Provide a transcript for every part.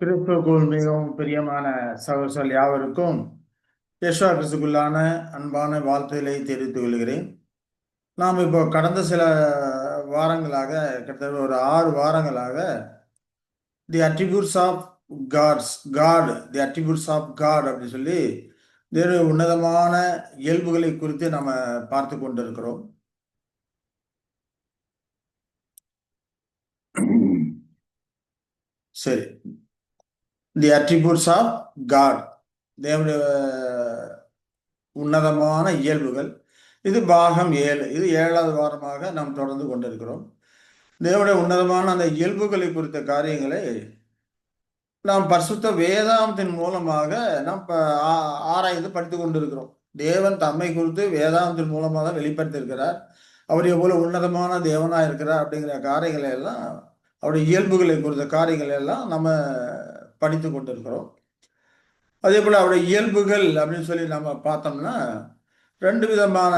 கிறிஸ்துவுக்குள் மிகவும் பிரியமான சகோதரர்கள் யாவருக்கும் யேசுவா கிறிஸ்துக்குள்ளான அன்பான வாழ்த்துக்களை தெரிவித்துக் கொள்கிறேன். நாம் இப்போ கடந்த சில வாரங்களாக கிட்டத்தட்ட ஒரு 6 வாரங்களாக the attributes of the attributes of God அப்படின்னு சொல்லி வேறு உன்னதமான இயல்புகளை குறித்து நம்ம பார்த்து கொண்டிருக்கிறோம். சரி, தி அட்ரிபியூட்ஸ் ஆஃப் காட், தேவனுடைய உன்னதமான இயல்புகள். இது பாகம் 7. இது 7வது வாரமாக நாம் தொடர்ந்து கொண்டிருக்கிறோம். தேவனுடைய உன்னதமான அந்த இயல்புகளை குறித்த காரியங்களை நாம் பரிசுத்த வேதாந்தத்தின் மூலமாக நாம் ஆராய்ந்து படித்து கொண்டிருக்கிறோம். தேவன் தம்மை குறித்து வேதாந்தத்தின் மூலமாக வெளிப்படுத்தியிருக்கிறார். அவர் எவ்வளவு உன்னதமான தேவனா இருக்கிறார் அப்படிங்கிற காரியங்களை எல்லாம், அவருடைய இயல்புகளை குறித்த காரியங்களை எல்லாம் நம்ம படித்து கொண்டிருக்கிறோம். அதே போல் அவருடைய இயல்புகள் அப்படின்னு சொல்லி நம்ம பார்த்தோம்னா 2 விதமான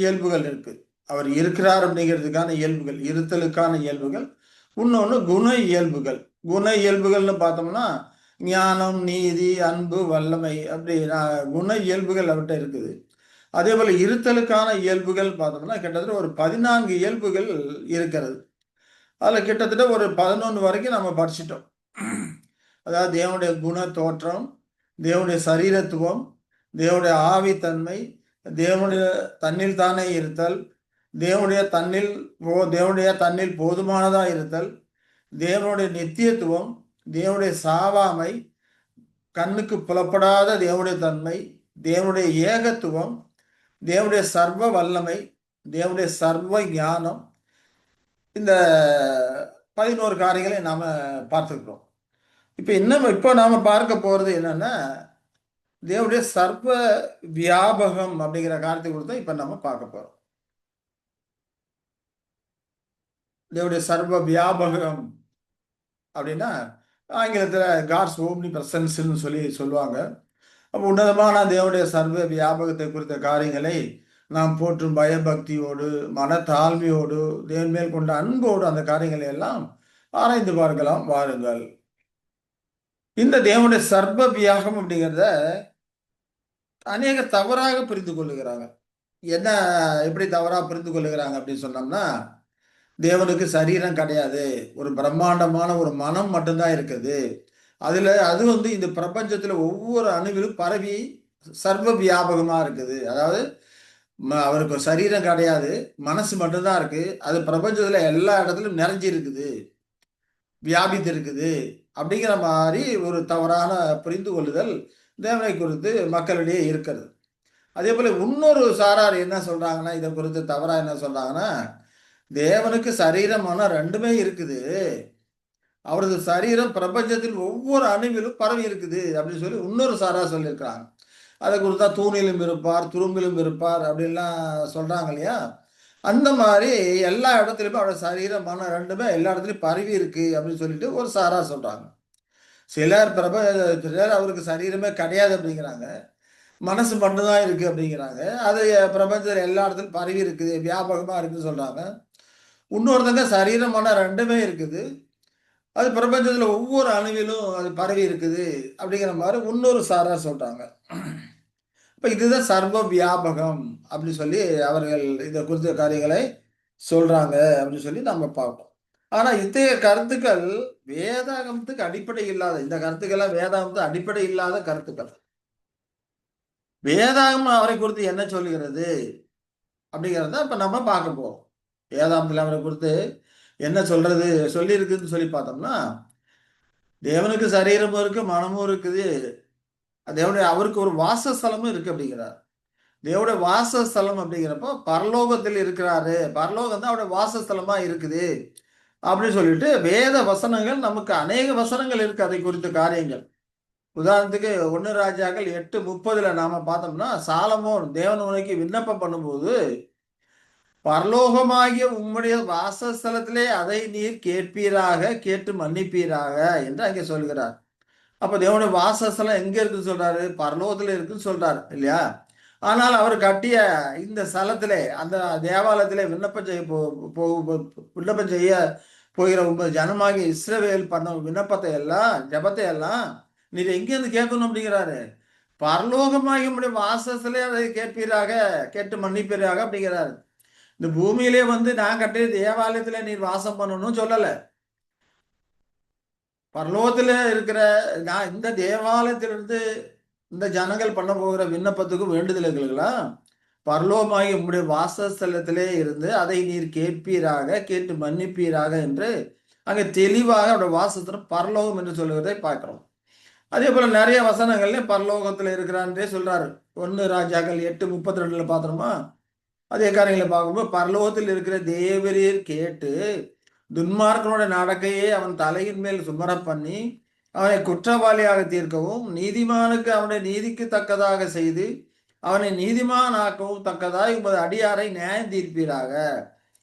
இயல்புகள் இருக்கு. அவர் இருக்கிறார் அப்படிங்கிறதுக்கான இயல்புகள், இருத்தலுக்கான இயல்புகள். இன்னொன்று குண இயல்புகள். குண இயல்புகள்னு பார்த்தோம்னா ஞானம், நீதி, அன்பு, வல்லமை, அப்படி குண இயல்புகள் அவர்கிட்ட இருக்குது. அதே போல் இருத்தலுக்கான இயல்புகள் பார்த்தோம்னா கிட்டத்தட்ட ஒரு 14 இயல்புகள் இருக்கிறது. அதில் கிட்டத்தட்ட ஒரு 11 வரைக்கும் நம்ம படிச்சிட்டோம். அதாவது தேவனுடைய குண தோற்றம், தேவனுடைய சரீரத்துவம், தேவனுடைய ஆவித்தன்மை, தேவனுடைய தன்னில் தானே இருத்தல், தேவனுடைய தன்னில் போதுமானதா இருத்தல், தேவனுடைய நித்தியத்துவம், தேவனுடைய சாவாமை, கண்ணுக்கு புலப்படாத தேவனுடைய தன்மை, தேவனுடைய ஏகத்துவம், தேவனுடைய சர்வ வல்லமை, தேவனுடைய சர்வ ஞானம். இந்த 11 காரியங்களை நாம பார்த்துக்கிறோம். இப்போ நாம பார்க்க போறது என்னன்னா, தேவனுடைய சர்வ வியாபகம் அப்படிங்கிற காரியத்தை கொடுத்து இப்ப நம்ம பார்க்க போறோம். தேவனுடைய சர்வ வியாபகம் அப்படின்னா ஆங்கிலத்தில் காட்ஸ் ஓம்னி பிரசன்ஸ்ன்னு சொல்லி சொல்லுவாங்க. அப்போ உன்னதமான தேவனுடைய சர்வ வியாபகத்தை குறித்த காரியங்களை நாம் போற்றும் பயபக்தியோடு, மன தாழ்மையோடு, தேவன் மேல் கொண்ட அன்போடு அந்த காரியங்களை எல்லாம் ஆராய்ந்து பார்க்கலாம் வாருங்கள். இந்த தேவனுடைய சர்வ வியாகம் அப்படிங்கிறத அநேக தவறாக புரிந்து கொள்ளுகிறாங்க. எப்படி தவறாக புரிந்து கொள்ளுகிறாங்க அப்படின்னு சொன்னோம்னா, தேவனுக்கு சரீரம் கிடையாது, ஒரு பிரம்மாண்டமான ஒரு மனம் மட்டும்தான் இருக்குது. அது இந்த பிரபஞ்சத்துல ஒவ்வொரு அணுவிலும் பரவி சர்வ வியாபகமா இருக்குது. அதாவது அவருக்கு சரீரம் கிடையாது, மனசு மட்டும்தான் இருக்கு. அது பிரபஞ்சத்துல எல்லா இடத்துலயும் நிறைஞ்சி இருக்குது, வியாபித்து இருக்குது அப்படிங்கிற மாதிரி ஒரு தவறான புரிந்து கொள்ளுதல் தேவனை குறித்து மக்களிடையே இருக்கிறது. அதே போல இன்னொரு சாரார் என்ன சொல்றாங்கன்னா, இதை குறித்து தவறா என்ன சொல்றாங்கன்னா, தேவனுக்கு சரீரம் மனம் ரெண்டுமே இருக்குது, அவரது சரீரம் பிரபஞ்சத்தில் ஒவ்வொரு அணுவிலும் பரவி இருக்குது அப்படின்னு சொல்லி இன்னொரு சாரா சொல்லியிருக்கிறாங்க. அதை குறித்தா தூணிலும் இருப்பார், துரும்பிலும் இருப்பார் அப்படின்லாம் சொல்றாங்க இல்லையா. அந்த மாதிரி எல்லா இடத்துலையுமே அவரோட சரீரம் மனம் ரெண்டுமே எல்லா இடத்துலையும் பரவி இருக்கு அப்படின்னு சொல்லிட்டு ஒரு சாரா சொல்றாங்க. சிலர் அவருக்கு சரீரமே கிடையாது அப்படிங்கிறாங்க, மனசு மட்டும்தான் இருக்கு அப்படிங்கிறாங்க. அது பிரபஞ்சத்தில் எல்லா இடத்துலையும் பரவி இருக்குது, வியாபகமா இருக்குன்னு சொல்றாங்க. இன்னொருத்தங்க சரீரம் மனம் ரெண்டுமே இருக்குது, அது பிரபஞ்சத்துல ஒவ்வொரு அணுவிலும் அது பரவி இருக்குது அப்படிங்கிற மாதிரி இன்னொரு சாரா சொல்றாங்க. இப்ப இதுதான் சர்வ வியாபகம் அப்படின்னு சொல்லி அவர்கள் இதை குறித்த காரியங்களை சொல்றாங்க அப்படின்னு சொல்லி நம்ம பார்ப்போம். ஆனா இத்தகைய கருத்துக்கள் வேதாகமத்துக்கு அடிப்படை இல்லாத, இந்த கருத்துக்கள்லாம் வேதாகமத்துக்கு அடிப்படை இல்லாத கருத்துக்கள். வேதாகமம் அவரை குறித்து என்ன சொல்லுகிறது அப்படிங்கிறத இப்ப நம்ம பார்க்க போறோம். வேதாகமத்தில் அவரை குறித்து என்ன சொல்லி இருக்குதுன்னு சொல்லி பார்த்தோம்னா, தேவனுக்கு சரீரமும் இருக்கு, மனமும் இருக்குது, அவருக்கு ஒரு வாசஸ்தலமும் இருக்கு அப்படிங்கிறார். தேவனுடைய வாசஸ்தலம் அப்படிங்கிறப்போ பரலோகத்தில் இருக்கிறாரு, பரலோகம் தான் அவருடைய வாசஸ்தலமா இருக்குது அப்படின்னு சொல்லிட்டு வேத வசனங்கள் நமக்கு அநேக வசனங்கள் இருக்கு அதை குறித்த காரியங்கள். உதாரணத்துக்கு 1 ராஜாக்கள் 8:30 நாம பார்த்தோம்னா, சாலமோன் தேவன் உனக்கு விண்ணப்பம் பண்ணும்போது, பரலோகமாகிய உம்முடைய வாசஸ்தலத்திலே அதை நீர் கேட்பீராக, கேட்டு மன்னிப்பீராக என்று அங்கே சொல்கிறார். அப்ப தேவனுடைய வாசஸ்தலம் எங்க இருக்குன்னு சொல்றாரு? பரலோகத்துல இருக்குன்னு சொல்றாரு இல்லையா. ஆனால் அவர் கட்டிய இந்த ஸ்தலத்திலே, அந்த தேவாலயத்திலே விண்ணப்பம் செய்ய போகிற உங்கள் ஜனமாகிய இஸ்ரவேல் பண்ண விண்ணப்பத்தை எல்லாம் ஜெபத்தை எல்லாம் நீர் எங்கேருந்து கேட்கணும் அப்படிங்கிறாரு. பரலோகமாகி உம்முடைய வாசஸ்தலே அதை கேட்பீராக, கேட்டு மன்னிப்பீராக அப்படிங்கிறாரு. இந்த பூமியிலே வந்து நான் கட்டிய தேவாலயத்துல நீர் வாசம் பண்ணணும்னு சொல்லல. பரலோகத்துல இருக்கிற நான் இந்த தேவாலயத்திலிருந்து இந்த ஜனங்கள் பண்ண போகிற விண்ணப்பத்துக்கும் வேண்டுதல்களுக்கெல்லாம் பரலோகமாகி உம்முடைய வாசஸ்தலத்திலே இருந்து அதை நீர் கேட்பீராக, கேட்டு மன்னிப்பீராக என்று அங்கே தெளிவாக அவருடைய வாசஸ்தலம் பரலோகம் என்று சொல்லுவதை பார்க்கிறோம். அதே போல நிறைய வசனங்கள்ல பரலோகத்துல இருக்கிறான்றே சொல்றாரு. 1 ராஜாக்கள் 8:32 பார்த்தோமா, அதே காரியங்களை பார்க்கும்போது பரலோகத்தில் இருக்கிற தேவரீர் கேட்டு துன்மார்க்கனோட நடக்கையை அவன் தலையின் மேல் சுமர பண்ணி அவனை குற்றவாளியாக தீர்க்கவும் நீதிமானுக்கு அவனுடைய நீதிக்கு தக்கதாக செய்து அவனை நீதிமான் ஆக்கவும் தக்கதாக உமது அடியாரை நியாயம் தீர்ப்பீராக.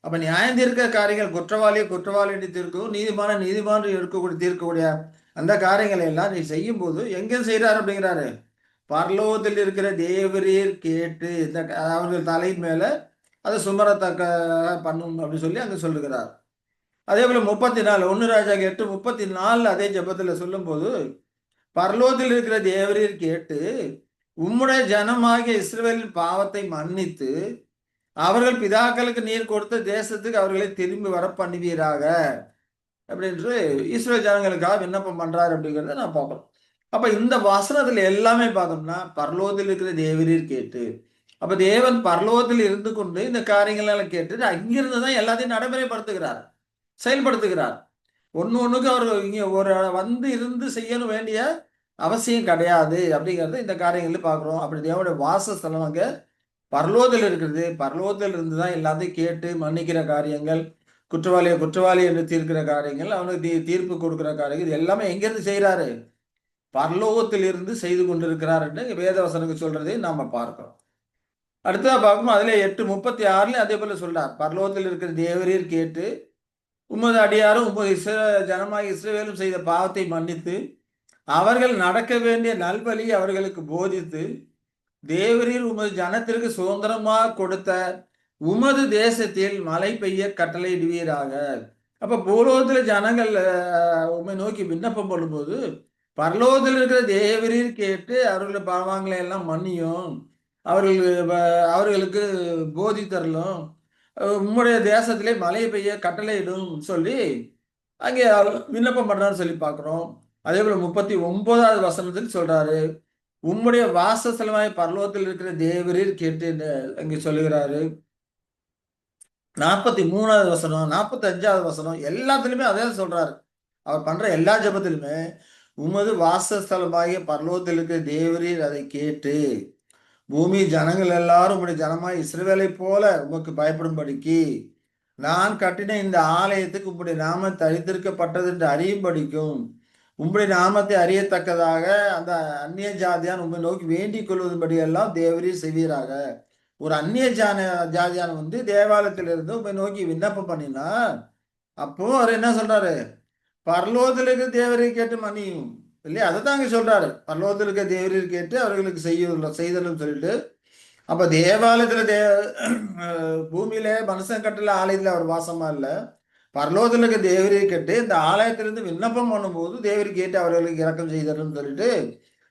அப்ப நியாயம் தீர்க்க காரியங்கள் குற்றவாளியை குற்றவாளி என்று தீர்க்கவும் நீதிமான நீதிமான் தீர்க்கக்கூடிய அந்த காரியங்களை எல்லாம் நீ செய்யும் போது எங்க செய்யறாரு அப்படிங்கிறாரு. பரலோகத்தில் இருக்கிற தேவரீர் கேட்டு இந்த அவர்கள் தலையின் மேல அதை சுமரத்தக்க பண்ணும் அப்படின்னு சொல்லி அங்க சொல்லுகிறார். அதே போல 34 1 ராஜாக்கள் 8:34 அதே ஜெபத்துல சொல்லும் போது பரலோகத்தில் இருக்கிற தேவரீர் கேட்டு உம்முடைய ஜனமாகிய இஸ்ரவேலின் பாவத்தை மன்னித்து அவர்கள் பிதாக்களுக்கு நீர் கொடுத்த தேசத்துக்கு அவர்களை திரும்பி வர பண்ணுவீராக அப்படின்று இஸ்ரவேல் ஜனங்களுக்காக விண்ணப்பம் பண்றாரு அப்படிங்கிறத நான் பார்க்கிறோம். அப்ப இந்த வசனத்துல எல்லாமே பார்த்தோம்னா பரலோகத்தில் இருக்கிற தேவரீர் கேட்டு, அப்ப தேவன் பரலோகத்தில் இருந்து கொண்டு இந்த காரியங்கள் எல்லாம் கேட்டு அங்கிருந்து தான் எல்லாத்தையும் நடைமுறைப்படுத்துகிறார், செயல்படுத்துகிறார். ஒண்ணுக்கு அவர் இங்க ஒரு வந்து இருந்து செய்யணும் வேண்டிய அவசியம் கிடையாது அப்படிங்கிறது இந்த காரியங்களை பார்க்குறோம். அப்படி தேவனுடைய வாசஸ்தலம் அங்க பரலோகத்தில் இருக்கிறது. பரலோகத்தில் இருந்து தான் எல்லாத்தையும் கேட்டு மன்னிக்கிற காரியங்கள், குற்றவாளி என்று தீர்க்கிற காரியங்கள், அவனுக்கு தீர்ப்பு கொடுக்கிற காரியங்கள், இது எல்லாமே எங்கிருந்து செய்யறாரு? பரலோகத்தில் இருந்து செய்து கொண்டிருக்கிறார் என்று வேதவசனுக்கு சொல்றதை நாம பார்க்கிறோம். அடுத்ததா பார்க்கணும், அதுல 8:36 அதே போல சொல்றார். பரலோகத்தில் இருக்கிற தேவரீர் கேட்டு உமது அடியாரும் உமது ஜனமாய் இஸ்ரவேலும் செய்த பாவத்தை மன்னித்து அவர்கள் நடக்க வேண்டிய நல்வழி அவர்களுக்கு போதித்து தேவரீர் உமது ஜனத்திற்கு சுதந்திரமாக கொடுத்த உமது தேசத்தில் மழை பெய்ய கட்டளையிடுவீராக. அப்ப பூலோகத்துல ஜனங்கள் உண்மை நோக்கி விண்ணப்பம் பண்ணும்போது பரலோகத்தில் இருக்கிற தேவரீர் கேட்டு அவர்கள் பாவங்களை எல்லாம் மன்னியும், அவர்களுக்கு போதி தரலும், உம்முடைய தேசத்திலே மழை பெய்ய கட்டளையிடும் சொல்லி அங்கே விண்ணப்பம் பண்றான்னு சொல்லி பார்க்கிறோம். அதே போல 39வது வசனத்தில் சொல்றாரு, உம்முடைய வாசஸ்தலமாய் பரலோகத்தில் இருக்கிற தேவரீர் கேட்டு அங்கே சொல்லுகிறாரு. 43வது வசனம் 45வது வசனம் எல்லாத்துலயுமே அதே சொல்றாரு. அவர் பண்ற எல்லா ஜெபத்திலுமே உமது வாசஸ்தலமாகிய பரலோகத்தில் இருக்கிற தேவரீர் அதை கேட்டு பூமி ஜனங்கள் எல்லாரும் உம்முடைய ஜனமாய் இஸ்ரவேலை போல உமக்கு பயப்படும்படிக்கு நான் கட்டின இந்த ஆலயத்துக்கு உம்முடைய நாமம் தரித்திருக்கப்பட்டது என்று அறியும்படிக்கும் உம்முடைய நாமத்தை அறியத்தக்கதாக அந்த அந்நிய ஜாதியான் உண்மை நோக்கி வேண்டிக் கொள்வதுபடி எல்லாம் தேவரீர் செய்வீராக. ஒரு அந்நிய ஜாதியான் வந்து தேவாலயத்திலிருந்து உண்மை நோக்கி விண்ணப்பம் பண்ணினா அப்போ அவர் என்ன சொல்றாரு? பரலோகத்தில் இருக்கிற தேவரீர் கேட்டு மன்னியும் இல்லையா? அதை தான் அங்கே சொல்றாரு. பரலோகத்தில் இருக்கிற தேவரீர் கேட்டு அவர்களுக்கு செய்தலும் சொல்லிட்டு, அப்ப தேவாலயத்துல பூமியில மனுஷன் கட்டல ஆலயத்துல அவர் வாசமா இல்லை, பரலோகத்தில் இருக்க தேவரீர் கேட்டு இந்த ஆலயத்திலிருந்து விண்ணப்பம் பண்ணும்போது தேவரீர் கேட்டு அவர்களுக்கு இரக்கம் செய்தலும் சொல்லிட்டு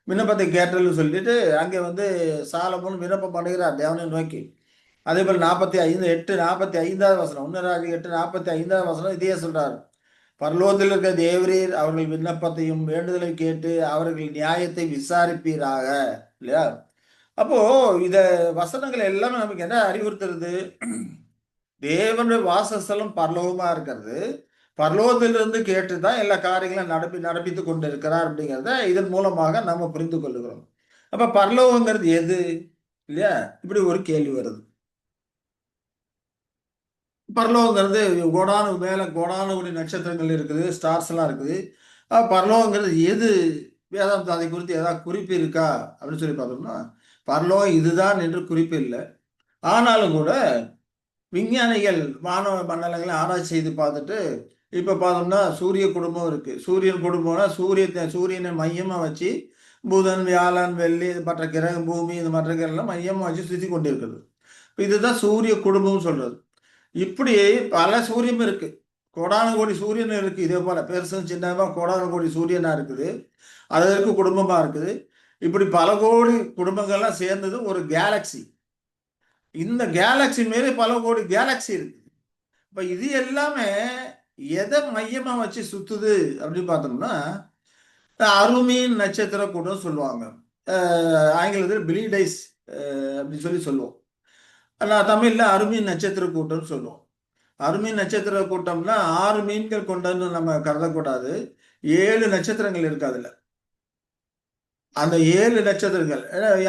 விண்ணப்பத்தை கேட்டலும் சொல்லிட்டு அங்கே வந்து சாலமோன் விண்ணப்பம் பண்ணுகிறார் தேவனை நோக்கி. அதே போல் 45வது வசனம் 1 ராஜாக்கள் 8:45வது வசனம் இதையே சொல்றாரு. பரலோகத்தில் இருக்க தேவரீர் அவர்கள் விண்ணப்பத்தையும் வேண்டுதலை கேட்டு அவர்கள் நியாயத்தை விசாரிப்பீராக இல்லையா? அப்போ இத வசனங்கள் எல்லாமே நமக்கு என்ன அறிவுறுத்துறது? தேவனுடைய வாசஸ்தலம் பரலோகமா இருக்கிறது, பரலோகத்திலிருந்து கேட்டுதான் எல்லா காரியங்களும் நடப்பித்து கொண்டு இருக்கிறார் அப்படிங்கிறத இதன் மூலமாக நம்ம புரிந்து கொள்ளுகிறோம். அப்ப பரலோகங்கிறது எது இல்லையா? இப்படி ஒரு கேள்வி வருது. பரலோகங்கிறது கோடானு கோடி நட்சத்திரங்கள் இருக்குது, ஸ்டார்ஸ் எல்லாம் இருக்குது. பரலோகங்கிறது எது? வேதாந்தம் அதை குறித்து ஏதாவது குறிப்பு இருக்கா அப்படின்னு சொல்லி பார்த்தோம்னா பரலோகம் இதுதான் என்று குறிப்பு இல்லை. ஆனாலும் கூட விஞ்ஞானிகள் வானவ மண்டலங்களை ஆராய்ச்சி செய்து பார்த்துட்டு இப்போ பார்த்தோம்னா சூரிய குடும்பம் இருக்கு. சூரியன் குடும்பம்னா சூரியனை மையமாக வச்சு புதன், வியாழன், வெள்ளி, மற்ற கிரகம், பூமி, இந்த மற்ற கிரகம்லாம் மையமாக வச்சு சுற்றி கொண்டு இருக்குது. இதுதான் சூரிய குடும்பம் சொல்றது. இப்படி பல சூரியன் இருக்கு. கோடான கோடி சூரியன் இருக்கு. இதே போல பெருசும் சின்னமா கோடான கோடி சூரியனா இருக்குது. அதற்கு குடும்பமா இருக்குது. இப்படி பல கோடி குடும்பங்கள்லாம் சேர்ந்தது ஒரு கேலக்சி. இந்த கேலக்சி மேலே பல கோடி கேலக்சி இருக்கு. இப்ப இது எல்லாமே எதை மையமா வச்சு சுத்துது அப்படின்னு பார்த்தோம்னா, அருமீன் நட்சத்திர கூட்டம் சொல்லுவாங்க. ஆங்கிலத்தில் பிலிடைஸ் அப்படின்னு சொல்லி சொல்லுவோம். நான் தமிழ்ல அருமீன் நட்சத்திர கூட்டம்னு சொல்லுவோம். அருமீன் நட்சத்திர கூட்டம்னா 6 மீன்கள் கொண்டன்னு நம்ம கருதக்கூடாது. 7 நட்சத்திரங்கள் இருக்கு அதுல. அந்த 7 நட்சத்திரங்கள்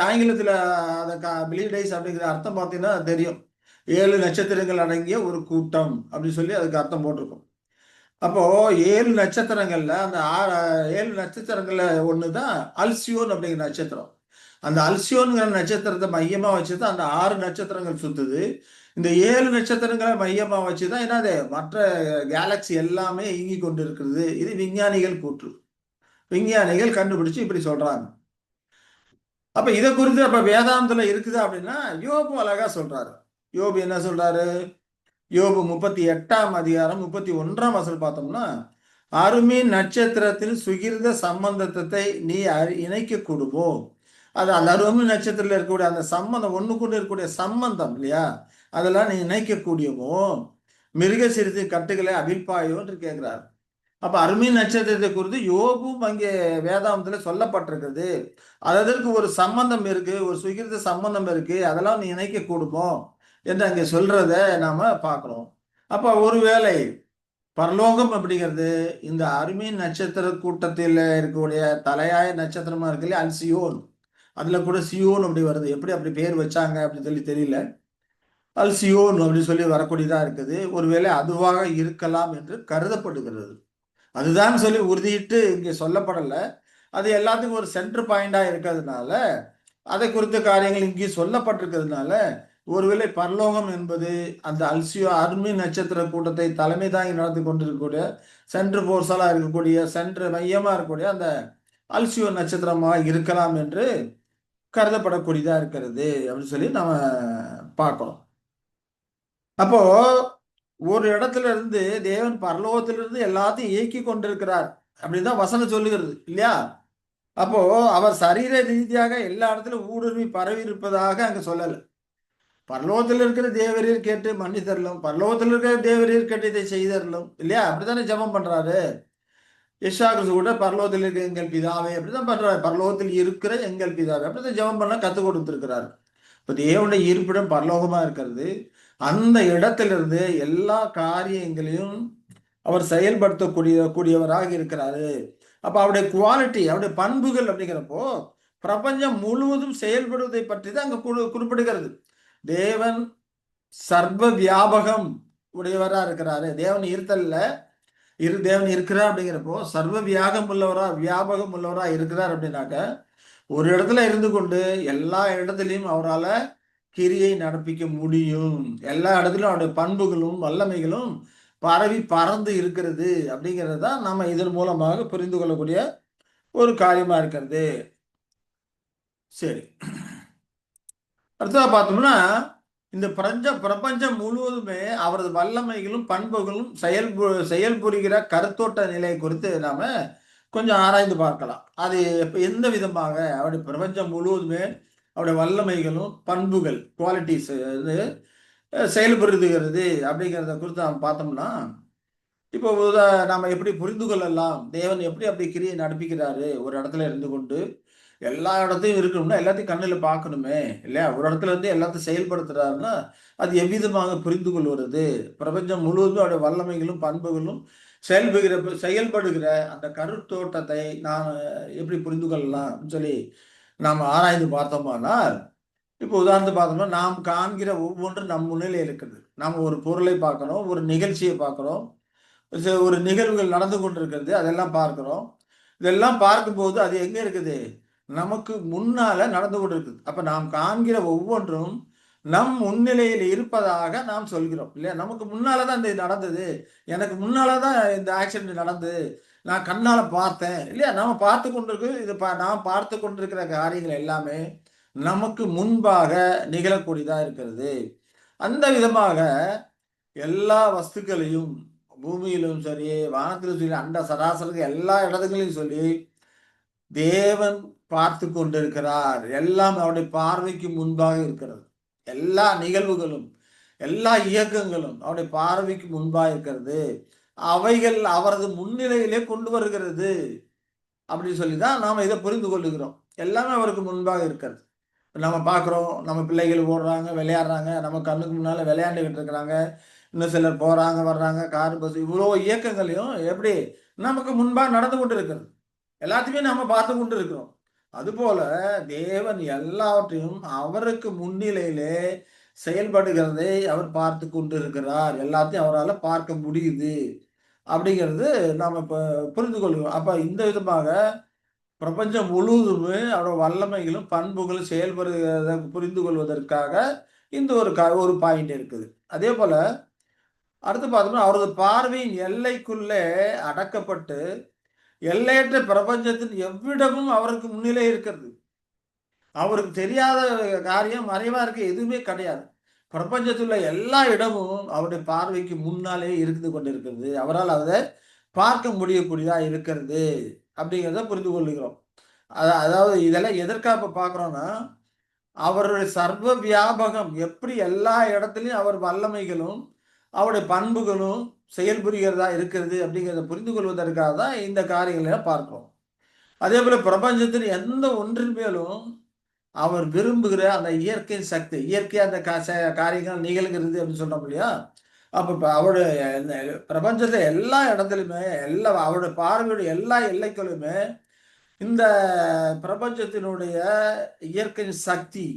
ஆங்கிலத்துல அந்த பிலிடைஸ் அப்படிங்கிற அர்த்தம் பார்த்தீங்கன்னா தெரியும். 7 நட்சத்திரங்கள் அடங்கிய ஒரு கூட்டம் அப்படின்னு சொல்லி அதுக்கு அர்த்தம் போட்டிருக்கும். அப்போ 7 நட்சத்திரங்கள்ல அந்த 7 நட்சத்திரங்கள்ல ஒண்ணுதான் அல்சியோன் அப்படிங்கிற நட்சத்திரம். அந்த அல்சியோன்ங்கிற நட்சத்திரத்தை மையமா வச்சுதான் அந்த 6 நட்சத்திரங்கள் சுத்துது. இந்த 7 நட்சத்திரங்களை மையமா வச்சுதான் என்னது மற்ற கேலக்சி எல்லாமே இயங்கி கொண்டு இருக்கிறது. இது விஞ்ஞானிகள் கூற்று. விஞ்ஞானிகள் கண்டுபிடிச்சு இப்படி சொல்றாங்க. அப்ப இதை குறித்து அப்ப வேதாந்தத்துல இருக்குதா அப்படின்னா யோபு அழகா சொல்றாரு. யோபு என்ன சொல்றாரு? யோபு 38ஆம் அதிகாரம் 31ஆம் வசனம் பார்த்தோம்னா, அருமீன் நட்சத்திரத்தில் சுகிர்த சம்பந்தத்தை நீ இணைக்க கூடுமோ? அது அந்த அருமீன் நட்சத்திரத்தில் இருக்கக்கூடிய அந்த சம்பந்தம் ஒண்ணுக்குள்ள இருக்கக்கூடிய சம்பந்தம் இல்லையா, அதெல்லாம் நீ இணைக்கக்கூடியமோ? மிருக சிறுத்தை கட்டுகளை அவிழ்ப்பாயோ என்று கேட்கிறார். அப்ப அருமீன் நட்சத்திரத்தை குறித்து யோபும் அங்கே வேதாந்தத்துல சொல்லப்பட்டிருக்கிறது. அதற்கு ஒரு சம்பந்தம் இருக்கு, ஒரு சுகிர்த சம்பந்தம் இருக்கு, அதெல்லாம் நீ இணைக்க கூடுமோ என்று அங்கே சொல்றத நாம பார்க்கிறோம். அப்ப ஒருவேளை பரலோகம் அப்படிங்கிறது இந்த அருமீன் நட்சத்திர கூட்டத்தில் இருக்கக்கூடிய தலையாய நட்சத்திரமா இருக்கு இல்லையா, அல்சியோன். அதுல கூட சியோன் அப்படி வருது. எப்படி அப்படி பேர் வச்சாங்க அப்படின்னு சொல்லி தெரியல. அல்சியோன் அப்படின்னு சொல்லி வரக்கூடியதா இருக்குது. ஒருவேளை அதுவாக இருக்கலாம் என்று கருதப்படுகிறது. அதுதான் சொல்லி உறுதியிட்டு இங்கே சொல்லப்படல. அது எல்லாத்துக்கும் ஒரு சென்டர் பாயிண்டா இருக்கிறதுனால, அதை குறித்த காரியங்கள் இங்கே சொல்லப்பட்டிருக்கிறதுனால, ஒருவேளை பரலோகம் என்பது அந்த அருமி நட்சத்திர கூட்டத்தை தலைமை தாங்கி நடத்தி கொண்டிருக்கக்கூடிய சென்ட்ரு போர்ஸலா இருக்கக்கூடிய சென்ட்ரு மையமா இருக்கக்கூடிய அந்த அல்சியோ நட்சத்திரமா இருக்கலாம் என்று கருதப்படக்கூடியதா இருக்கிறது அப்படின்னு சொல்லி நம்ம பார்க்கிறோம். அப்போ ஒரு இடத்துல இருந்து தேவன் பரலோகத்திலிருந்து எல்லாத்தையும் இயக்கி கொண்டிருக்கிறார் அப்படின்னு தான் வசனம் சொல்லுகிறது இல்லையா? அப்போ அவர் சரீர ரீதியாக எல்லா இடத்துலயும் ஊடுருவி பரவி இருப்பதாக அங்க சொல்லல. பரலோகத்தில் இருக்கிற தேவரீர் கேட்டு மன்னித்தரலும், பரலோகத்தில் இருக்கிற தேவரீர் கேட்டு இதை செய்தரலும் இல்லையா? அப்படித்தானே ஜெபம் பண்றாரு. யெஷுவா கிறிஸ்து கூட பரலோகத்தில் இருக்கிற எங்கள் பிதாவே அப்படிதான் பண்றாரு. பரலோகத்தில் இருக்கிற எங்கள் பிதாவே அப்படிதான் ஜெபம் பண்ண கற்றுக் கொடுத்திருக்கிறார். இப்ப தேவனுடைய இருப்பிடம் பரலோகமா இருக்கிறது. அந்த இடத்திலிருந்து எல்லா காரியங்களையும் அவர் கூடியவராக இருக்கிறாரு. அப்ப அவருடைய குவாலிட்டி, அவருடைய பண்புகள் அப்படிங்கிறப்போ பிரபஞ்சம் முழுவதும் செயல்படுவதை பற்றி தான் அங்க குறிப்பிடுகிறது. தேவன் சர்வ வியாபகம் உடையவரா இருக்கிறாரு. தேவன் இருத்தல்ல தேவன் இருக்கிறார் அப்படிங்கிறப்போ சர்வ வியாபகம் உள்ளவரா இருக்கிறார் அப்படின்னாக்க ஒரு இடத்துல இருந்து கொண்டு எல்லா இடத்துலையும் அவரால் கிரியை நடப்பிக்க முடியும். எல்லா இடத்துலையும் அவருடைய பண்புகளும் வல்லமைகளும் பரவி பறந்து இருக்கிறது அப்படிங்கிறது தான் நம்ம இதன் மூலமாக புரிந்து கொள்ளக்கூடிய ஒரு காரியமா இருக்கிறது. சரி, அடுத்ததா பார்த்தோம்னா இந்த பிரபஞ்சம் முழுவதுமே அவரது வல்லமைகளும் பண்புகளும் செயல்புரிகிற கருத்தோட்ட நிலை குறித்து நாம கொஞ்சம் ஆராய்ந்து பார்க்கலாம். அது எந்த விதமாக அவருடைய பிரபஞ்சம் முழுவதுமே அவருடைய வல்லமைகளும் பண்புகள் குவாலிட்டிஸ் செயல்படுத்துகிறது அப்படிங்கிறத குறித்து நாம் பார்த்தோம்னா, இப்போ நாம எப்படி புரிந்து கொள்ளலாம், தேவன் எப்படி அப்படி கிரியை நடப்பிக்கிறாரு? ஒரு இடத்துல இருந்து கொண்டு எல்லா இடத்தையும் இருக்கணும்னா எல்லாத்தையும் கண்ணில் பார்க்கணுமே இல்லையா? ஒரு இடத்துல இருந்து எல்லாத்தையும் செயல்படுத்துறாருன்னா அது எவ்விதமாக புரிந்து கொள்வது? பிரபஞ்சம் முழுவதும் அவருடைய வல்லமைகளும் பண்புகளும் செயல்படுகிற அந்த கருத்தோட்டத்தை நாம் எப்படி புரிந்து கொள்ளலாம் அப்படின்னு சொல்லி நாம் ஆராய்ந்து பார்த்தோமானால், இப்போ உதாரணத்துக்கு பார்த்தோம்னா நாம் காண்கிற ஒவ்வொன்றும் நம் முன்னிலையில் இருக்குது. நாம் ஒரு பொருளை பார்க்கிறோம், ஒரு நிகழ்ச்சியை பார்க்கிறோம், ஒரு நிகழ்வுகள் நடந்து கொண்டிருக்கிறது, அதெல்லாம் பார்க்கிறோம். இதெல்லாம் பார்க்கும்போது அது எங்க இருக்குது? நமக்கு முன்னால நடந்து கொண்டிருக்குது. அப்ப நாம் காண்கிற ஒவ்வொன்றும் நம் முன்னிலையில் இருப்பதாக நாம் சொல்கிறோம் இல்லையா? நமக்கு முன்னாலதான் இந்த நடந்தது, எனக்கு முன்னாலதான் இந்த ஆக்சிடென்ட் நடந்தது, நான் கண்ணால பார்த்தேன் இல்லையா? நாம பார்த்து கொண்டிருக்கு இது நாம் பார்த்து கொண்டிருக்கிற காரியங்கள் எல்லாமே நமக்கு முன்பாக நிகழக்கூடியதா இருக்கிறது. அந்த விதமாக எல்லா வஸ்துக்களையும் பூமியிலும் சரி, வானத்திலும் சரி, அண்ட சராசரங்க எல்லா இடத்துலையும் சொல்லி தேவன் பார்த்து கொண்டிருக்கிறார். எல்லாம் அவருடைய பார்வைக்கு முன்பாக இருக்கிறது. எல்லா நிகழ்வுகளும், எல்லா இயக்கங்களும் அவருடைய பார்வைக்கு முன்பாக இருக்கிறது. அவைகள் அவரது முன்னிலையிலே கொண்டு வருகிறது. அப்படின்னு சொல்லி தான் நாம இதை புரிந்து கொள்ளுகிறோம். எல்லாமே அவருக்கு முன்பாக இருக்கிறது. நம்ம பார்க்குறோம், நம்ம பிள்ளைகள் ஓடுறாங்க, விளையாடுறாங்க, நம்ம கண்ணுக்கு முன்னால விளையாண்டுகிட்டு இருக்கிறாங்க. இன்னும் சிலர் போறாங்க, வர்றாங்க, கார், பஸ் இவ்வளோ இயக்கங்களையும் எப்படி நமக்கு முன்பாக நடந்து கொண்டு இருக்கிறது. எல்லாத்தையுமே நாம பார்த்து கொண்டு இருக்கிறோம். அதுபோல தேவன் எல்லாவற்றையும் அவருக்கு முன்னிலையிலே செயல்படுகிறதை அவர் பார்த்து கொண்டு இருக்கிறார். எல்லாத்தையும் அவரால் பார்க்க முடியுது அப்படிங்கிறது நாம இப்ப புரிந்து கொள்கிறோம். அப்ப இந்த விதமாக பிரபஞ்சம் முழுவதுமே அவரோட வல்லமைகளும் பண்புகளும் செயல்படுகிறத புரிந்து கொள்வதற்காக இந்த ஒரு பாயிண்ட் இருக்குது. அதே போல அடுத்து பார்த்தோம்னா அவரது பார்வையின் எல்லைக்குள்ளே அடக்கப்பட்டு எல்லையற்ற பிரபஞ்சத்தின் எவ்விடமும் அவருக்கு முன்னிலை இருக்கிறது. அவருக்கு தெரியாத காரியம் மறைவா இருக்க எதுவுமே கிடையாது. பிரபஞ்சத்தில் உள்ள எல்லா இடமும் அவருடைய பார்வைக்கு முன்னாலே இருந்து கொண்டிருக்கிறது. அவரால் அதை பார்க்க முடியக்கூடியதா இருக்கிறது அப்படிங்கிறத புரிந்து கொள்கிறோம். அதாவது இதெல்லாம் எதற்காக இப்ப பார்க்குறோம்னா, அவருடைய சர்வ வியாபகம் எப்படி எல்லா இடத்துலயும் அவர் வல்லமைகளும், அவருடைய பண்புகளும் செயல்புரிகிறதா இருக்கிறது அப்படிங்கிறத புரிந்து கொள்வதற்காக தான் இந்த காரியங்களை பார்க்கிறோம். அதே போல பிரபஞ்சத்தின் எந்த ஒன்றின் மேலும் அவர் விரும்புகிற அந்த இயற்கை சக்தி, இயற்கையா அந்த காரியங்கள் நிகழ்கிறது அப்படின்னு சொல்றோம் இல்லையா? அப்ப அவருடைய பிரபஞ்சத்துல எல்லா இடத்துலையுமே அவருடைய பார்வையுடைய எல்லா எல்லைகளுமே இந்த பிரபஞ்சத்தினுடைய இயற்கை சக்தி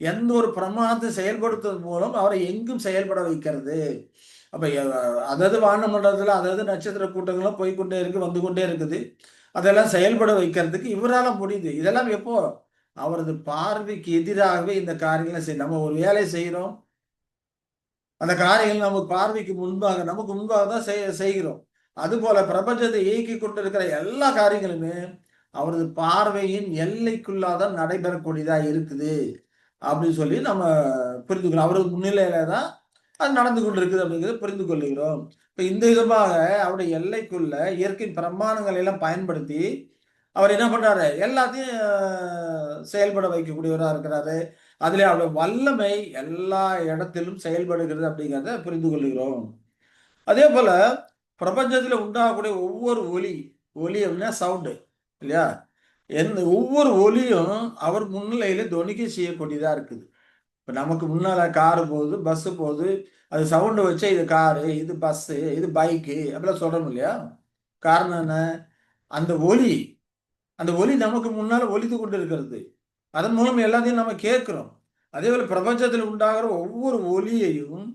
எந்த ஒரு பிரமாணத்தை செயல்படுத்துவதன் மூலம் அவரை எங்கும் செயல்பட வைக்கிறது. அப்ப அதாவது வானமண்டலத்துல அதாவது நட்சத்திர கூட்டங்களும் போய்கொண்டே இருக்கு, வந்து கொண்டே இருக்குது. அதெல்லாம் செயல்பட வைக்கிறதுக்கு இவரால முடியுது. இதெல்லாம் எப்போ அவரது பார்வைக்கு எதிராகவே இந்த காரியங்களை செய்ய நம்ம ஒரு வேலை செய்கிறோம். அந்த காரியங்கள் நமக்கு பார்வைக்கு முன்பாக நமக்கு முன்பாக தான் செய்கிறோம். அதுபோல பிரபஞ்சத்தை இயக்கி கொண்டிருக்கிற எல்லா காரியங்களுமே அவரது பார்வையின் எல்லைக்குள்ளாதான் நடைபெறக்கூடியதா இருக்குது அப்படின்னு சொல்லி நம்ம புரிந்துக்கிறோம். அவரது முன்னிலையில தான் அது நடந்து கொண்டிருக்குது அப்படிங்கிறத புரிந்து கொள்ளுகிறோம். இப்ப இந்த விதமாக அவருடைய எல்லைக்குள்ள இயற்கை பிரமாணங்களை எல்லாம் பயன்படுத்தி அவர் என்ன பண்றாரு, எல்லாத்தையும் செயல்பட வைக்கக்கூடியவராக இருக்கிறாரு. அதிலே அவருடைய வல்லமை எல்லா இடத்திலும் செயல்படுகிறது அப்படிங்கிறத புரிந்து கொள்கிறோம். அதே போல பிரபஞ்சத்துல உண்டாகக்கூடிய ஒவ்வொரு ஒலி அப்படின்னா சவுண்டு இல்லையா? ஒவ்வொரு ஒலியும் அவர் முன்னிலையில தொனிக்க செய்யக்கூடியதா இருக்குது. இப்ப நமக்கு முன்னால காரு போகுது, பஸ் போகுது, அது சவுண்டு வச்சு இது காரு, இது பஸ்ஸு, இது பைக்கு அப்படிலாம் சொல்றோம் இல்லையா? காரணம் என்ன? அந்த ஒலி அந்த ஒலி நமக்கு முன்னால ஒலித்து கொண்டு இருக்கிறது. அதன் மூலம் எல்லாத்தையும் நம்ம கேட்கிறோம். அதே போல பிரபஞ்சத்தில் உண்டாகிற ஒவ்வொரு ஒலியையும்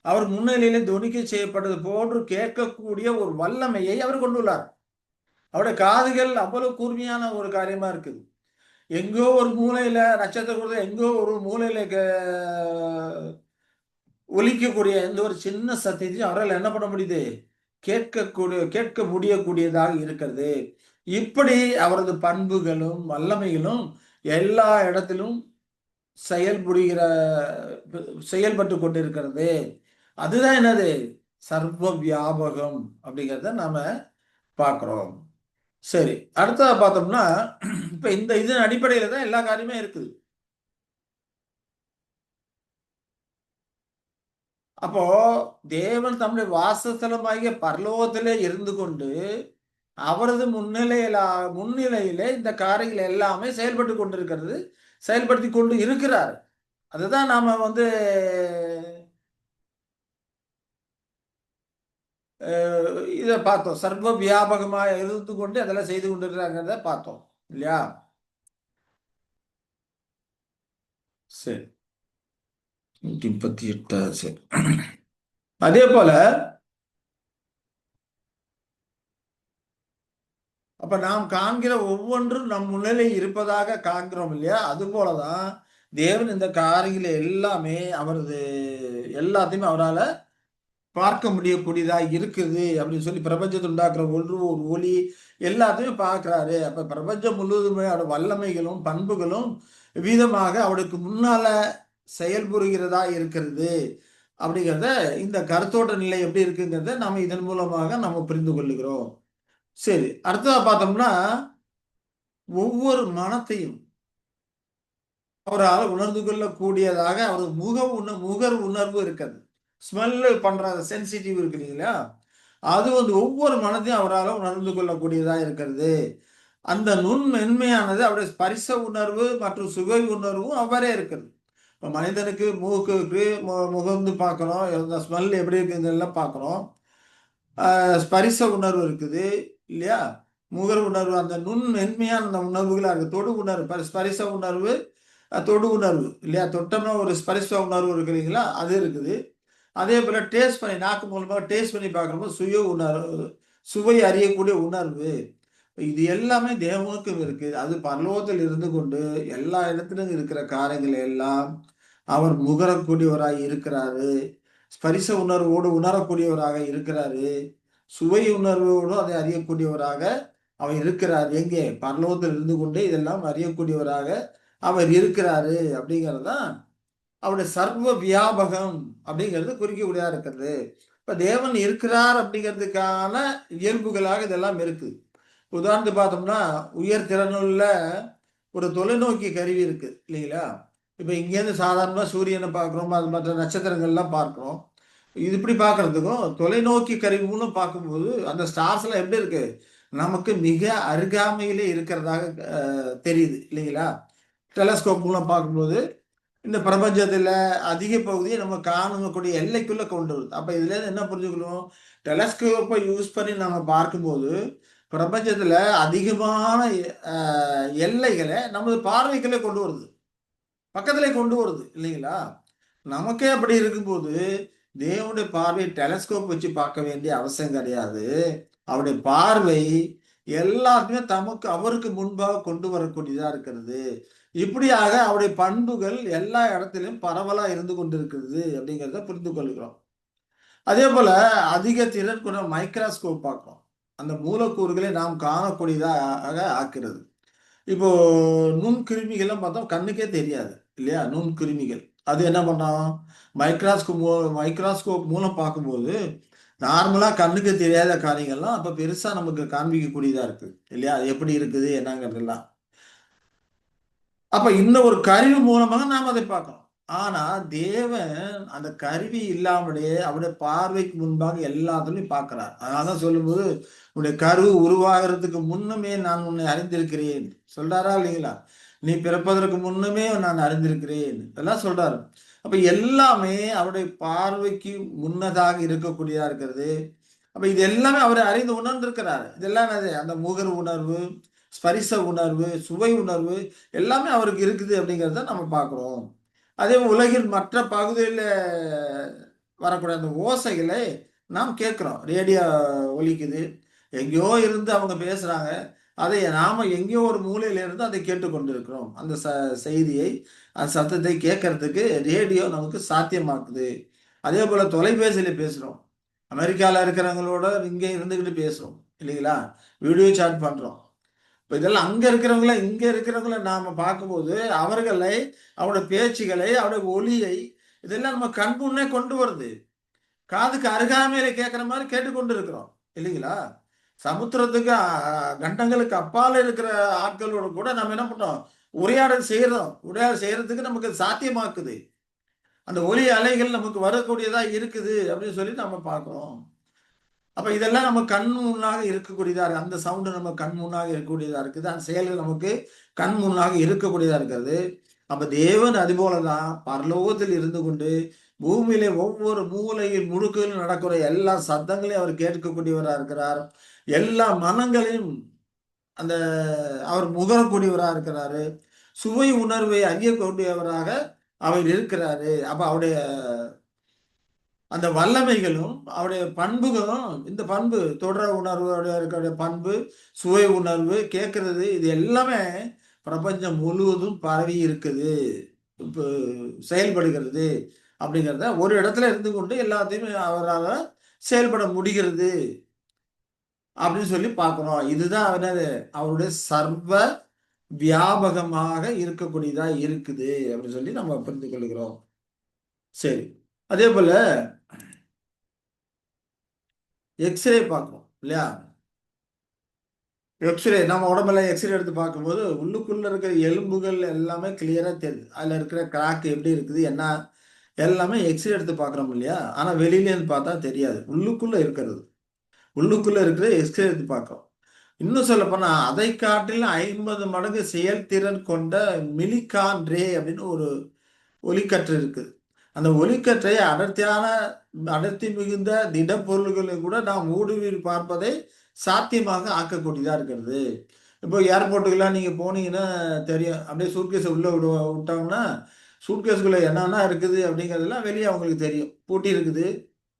அவர் முன்னிலையிலே தொனிக்க செய்யப்பட்டது போன்று கேட்கக்கூடிய ஒரு வல்லமையை அவர் கொண்டுள்ளார். அவருடைய காதுகள் அவ்வளவு கூர்மையான ஒரு காரியமா இருக்குது. எங்கோ ஒரு மூலையில நட்சத்திர கூட எங்கோ ஒரு மூலையில ஒலிக்கக்கூடிய எந்த ஒரு சின்ன சத்தத்தையும் அவரால் என்ன பண்ண முடியுது, கேட்க முடியக்கூடியதாக இருக்கிறது. இப்படி அவரது பண்புகளும் வல்லமைகளும் எல்லா இடத்திலும் செயல்புரிகிற செயல்பட்டு கொண்டிருக்கிறது. அதுதான் என்னது, சர்வ வியாபகம் அப்படிங்கிறத நாம பார்க்கிறோம். சரி, அடுத்ததா பார்த்தோம்னா இப்ப இந்த இதன் அடிப்படையில தான் எல்லா காரியமே இருக்குது. அப்போ தேவன் தம்முடைய வாசஸ்தலமாகிய பரலோகத்திலே இருந்து கொண்டு அவரது முன்னிலையிலே இந்த காரியங்கள் எல்லாமே செயல்பட்டு கொண்டிருக்கிறது, செயல்படுத்தி கொண்டு இருக்கிறார். அதுதான் நாம இதை பார்த்தோம். சர்வ வியாபகமா இருந்து கொண்டு அதெல்லாம் செய்து கொண்டிருக்கிறாங்கிறத பார்த்தோம் இல்லையா? சரி, 138. சரி, அதே போல அப்ப நாம் காண்கிற ஒவ்வொன்றும் நம் முன்னிலை இருப்பதாக காண்கிறோம் இல்லையா? அது போலதான் தேவன் இந்த காரியங்களை எல்லாமே அவரது எல்லாத்தையுமே அவரால் பார்க்க முடியக்கூடியதா இருக்குது அப்படின்னு சொல்லி பிரபஞ்சத்தை உண்டாக்குற ஒரு ஒளி எல்லாத்தையும் பார்க்கிறாரு. அப்ப பிரபஞ்சம் முழுவதுமே அவரோட வல்லமைகளும் பண்புகளும் விதமாக அவருக்கு முன்னால செயல்புரிகிறதா இருக்கிறது அப்படிங்கிறத இந்த கருத்தோட்ட நிலை எப்படி இருக்குங்கிறத நம்ம இதன் மூலமாக நம்ம புரிந்து கொள்ளுகிறோம். சரி, அடுத்ததா பார்த்தோம்னா ஒவ்வொரு மனத்தையும் அவரால் உணர்ந்து கொள்ளக்கூடியதாக அவர் முகர் உணர்வு இருக்கிறது. ஸ்மெல்லு பண்ற சென்சிட்டிவ் இருக்கு இல்லைங்களா? அது வந்து ஒவ்வொரு மனதையும் அவரால் உணர்ந்து கொள்ளக்கூடியதா இருக்கிறது. அந்த நுண் மென்மையானது அவருடைய ஸ்பரிச உணர்வு மற்றும் சுவை உணர்வும் அவ்வாறே இருக்குது. இப்ப மனிதனுக்கு மூக்கு இருக்கு, முகர்ந்து பார்க்கிறோம். அந்த ஸ்மெல் எப்படி இருக்குங்கிறதெல்லாம் பார்க்கிறோம். ஸ்பரிச உணர்வு இருக்குது இல்லையா? முகர் உணர்வு அந்த நுண் மென்மையான அந்த உணர்வுகளா இருக்கு. தொடு உணர்வு, ஸ்பரிச உணர்வு, தொடு உணர்வு இல்லையா? தொட்டோம்னா ஒரு ஸ்பரிச உணர்வு இருக்கு இல்லைங்களா? அது இருக்குது. அதே போல டேஸ்ட் பண்ணி நாக்கு மூலமா டேஸ்ட் பண்ணி பார்க்குறப்போ சுவை அறியக்கூடிய உணர்வு. இது எல்லாமே தேவனுக்கும் இருக்கு. அது பரலோகத்தில் இருந்து கொண்டு எல்லா இடத்திலும் இருக்கிற காரியங்களை எல்லாம் அவர் முகரக்கூடியவராய் இருக்கிறாரு. ஸ்பரிச உணர்வோடு உணரக்கூடியவராக இருக்கிறாரு. சுவை உணர்வோடு அதை அறியக்கூடியவராக அவர் இருக்கிறார். எங்கே? பரலோகத்தில் இருந்து கொண்டே இதெல்லாம் அறியக்கூடியவராக அவர் இருக்கிறாரு அப்படிங்கிறது தான் அவருடைய சர்வ வியாபகம் அப்படிங்கிறது குறிக்கக்கூடியதா இருக்கிறது. இப்ப தேவன் இருக்கிறார் அப்படிங்கிறதுக்கான இயல்புகளாக இதெல்லாம் இருக்கு. உதாரணத்துக்கு பார்த்தோம்னா உயர் திறனுள்ள ஒரு தொலைநோக்கி கருவி இருக்கு இல்லைங்களா? இப்ப இங்கேருந்து சாதாரணமா சூரியனை பார்க்குறோம், அது மற்ற நட்சத்திரங்கள்லாம் பார்க்கிறோம். இது இப்படி பார்க்கறதுக்கும் தொலைநோக்கி கருவி மூலம் பார்க்கும்போது அந்த ஸ்டார்ஸ் எல்லாம் எப்படி இருக்கு? நமக்கு மிக அருகாமையிலே இருக்கிறதாக தெரியுது இல்லைங்களா? டெலஸ்கோப் மூலம் பார்க்கும்போது இந்த பிரபஞ்சத்துல அதிக பகுதியை நம்ம காணக்கூடிய எல்லைக்குள்ள கொண்டு வருது. அப்ப இதுல இருந்து என்ன புரிஞ்சுக்கணும்? டெலஸ்கோப்பை யூஸ் பண்ணி நம்ம பார்க்கும்போது பிரபஞ்சத்துல அதிகமான எல்லைகளை நமது பார்வைக்குள்ளே கொண்டு வருது, பக்கத்திலே கொண்டு வருது இல்லைங்களா? நமக்கே அப்படி இருக்கும்போது தேவனுடைய பார்வை டெலஸ்கோப் வச்சு பார்க்க வேண்டிய அவசியம் கிடையாது. அவருடைய பார்வை எல்லாத்தையுமே தமக்கு அவருக்கு முன்பாக கொண்டு வரக்கூடியதா இருக்கிறது. இப்படியாக அவருடைய பண்புகள் எல்லா இடத்திலும் பரவலா இருந்து கொண்டிருக்கிறது அப்படிங்கிறத புரிந்து கொள்கிறோம். அதே போல அதிக திறன் கொண்ட மைக்ராஸ்கோப் பார்க்கிறோம். அந்த மூலக்கூறுகளை நாம் காணக்கூடியதாக ஆக்கிறது. இப்போ நுண்கிருமிகள்லாம் பார்த்தா கண்ணுக்கே தெரியாது இல்லையா? நுண்கிருமிகள் அது என்ன பண்ணோம்? மைக்ராஸ்கோப் மூலம் பார்க்கும்போது நார்மலா கண்ணுக்கு தெரியாத காரியங்கள்லாம் அப்ப பெருசா நமக்கு காண்பிக்கக்கூடியதா இருக்கு இல்லையா? அது எப்படி இருக்குது என்னங்கிறதெல்லாம். அப்ப இந்த ஒரு கருவி மூலமாக நாம் அதை பார்க்கிறோம். ஆனா தேவன் அந்த கருவி இல்லாமலே அவருடைய பார்வைக்கு முன்பாக எல்லாத்தையும் பார்க்கிறார். அதனாலதான் சொல்லும்போது உன்னுடைய கரு உருவாகிறதுக்கு முன்னமே நான் உன்னை அறிந்திருக்கிறேன் சொல்றாரா இல்லைங்களா? நீ பிறப்பதற்கு முன்னமே நான் அறிந்திருக்கிறேன் இதெல்லாம் சொல்றாரு. அப்ப எல்லாமே அவருடைய பார்வைக்கு முன்னதாக இருக்கக்கூடியதா இருக்கிறது. அப்ப இது எல்லாமே அவரை அறிந்து உணர்ந்திருக்கிறார். இதெல்லாம் என்னது? அந்த முகர் உணர்வு, ஸ்பரிச உணர்வு, சுவை உணர்வு எல்லாமே அவருக்கு இருக்குது அப்படிங்கிறத நம்ம பார்க்கிறோம். அதே உலகின் மற்ற பகுதியில வரக்கூடிய அந்த ஓசைகளை நாம் கேட்கிறோம். ரேடியோ ஒலிக்குது. எங்கேயோ இருந்து அவங்க பேசுறாங்க. அதை நாம எங்கேயோ ஒரு மூலையில இருந்து அதை கேட்டுக்கொண்டிருக்கிறோம். அந்த செய்தியை, அந்த சத்தத்தை கேட்கறதுக்கு ரேடியோ நமக்கு சாத்தியமாக்குது. அதே போல தொலைபேசியில பேசுறோம். அமெரிக்கால இருக்கிறவங்களோட இங்க இருந்துகிட்டு பேசுறோம் இல்லைங்களா? வீடியோ சாட் பண்றோம். இப்ப இதெல்லாம் அங்க இருக்கிறவங்கள, இங்க இருக்கிறவங்கள நாம பார்க்கும்போது, அவர்களை, அவருடைய பேச்சுகளை, அவருடைய ஒலியை இதெல்லாம் நம்ம கண் முன்னே கொண்டு வருது. காதுக்கு அருகாமையில கேட்கிற மாதிரி கேட்டுக்கொண்டு இருக்கிறோம் இல்லைங்களா? சமுத்திரத்துக்கு கண்டங்களுக்கு அப்பால இருக்கிற ஆட்களோட கூட நம்ம என்ன பண்றோம்? உரையாடல் செய்யறோம். உரையாடல் செய்யறதுக்கு நமக்கு சாத்தியமாக்குது. அந்த ஒலி அலைகள் நமக்கு வரக்கூடியதா இருக்குது அப்படின்னு சொல்லி நம்ம பார்க்கிறோம். அப்ப இதெல்லாம் நம்ம கண் முன்னாக இருக்கக்கூடியதா இருக்கு. அந்த சவுண்டு நம்ம கண் முன்னாக இருக்கக்கூடியதா இருக்குது. அந்த செயல்கள் நமக்கு கண் முன்னாக இருக்கக்கூடியதா இருக்கிறது. அப்ப தேவன் அது போலதான் பரலோகத்தில் இருந்து கொண்டு பூமியிலே ஒவ்வொரு மூலையில் முடுக்கிலும் நடக்கிற எல்லா சத்தங்களையும் அவர் கேட்கக்கூடியவரா இருக்கிறார். எல்லா மனங்களையும் அந்த அவர் முகரக்கூடியவரா இருக்கிறாரு. சுவை உணர்வை அறியக்கூடியவராக அவர் இருக்கிறாரு. அப்ப அவருடைய அந்த வல்லமைகளும் அவருடைய பண்புகளும் இந்த பண்பு தொடர உணர்வு இருக்கிற பண்பு, சுவை உணர்வு, கேட்கறது இது எல்லாமே பிரபஞ்சம் முழுவதும் பரவி இருக்குது. இப்போ செயல்படுகிறது அப்படிங்கிறத ஒரு இடத்துல இருந்து கொண்டு எல்லாத்தையுமே அவரால செயல்பட முடிகிறது அப்படின்னு சொல்லி பார்க்கிறோம். இதுதான் என்னது? அவருடைய சர்வ வியாபகமாக இருக்கக்கூடியதா இருக்குது அப்படின்னு சொல்லி நம்ம புரிந்து கொள்கிறோம். சரி. அதே போல எக்ஸ்ரே பார்க்கணும் இல்லையா? எக்ஸ்ரே நம்ம உடம்புல எக்ஸ்ரே எடுத்து பார்க்கும்போது உள்ளுக்குள்ள இருக்கிற எலும்புகள் எல்லாமே கிளியரா தெரியுது. அதுல இருக்கிற கிராக் எப்படி இருக்குது என்ன எல்லாமே எக்ஸ்ரே எடுத்து பார்க்குறோம் இல்லையா? ஆனா வெளியில இருந்து பார்த்தா தெரியாது. உள்ளுக்குள்ள இருக்கிறது. உள்ளுக்குள்ள இருக்கிற எக்ஸ்ரே எடுத்து பார்க்கிறோம். இன்னும் சொல்ல போனா அதை காட்டிலும் 50 மடங்கு செயல்திறன் கொண்ட மிலிகான் ரே அப்படின்னு ஒரு ஒளிக்கற்றை இருக்குது. அந்த ஒளிக்கற்றை அடர்த்தி மிகுந்த திடப்பொருள்களை கூட நாம் ஊடுருவி பார்ப்பதை சாத்தியமாக ஆக்கக்கூடியதா இருக்கிறது. இப்போ ஏர்போர்ட்டுக்கெல்லாம் நீங்க போனீங்கன்னா தெரியும். அப்படியே சூட்கேஸ உள்ள விட்டாங்கன்னா, சூட்கேஸ்க்குள்ள என்னென்ன இருக்குது அப்படிங்கிறதெல்லாம் வெளிய அவங்களுக்கு தெரியும். பூட்டி இருக்குது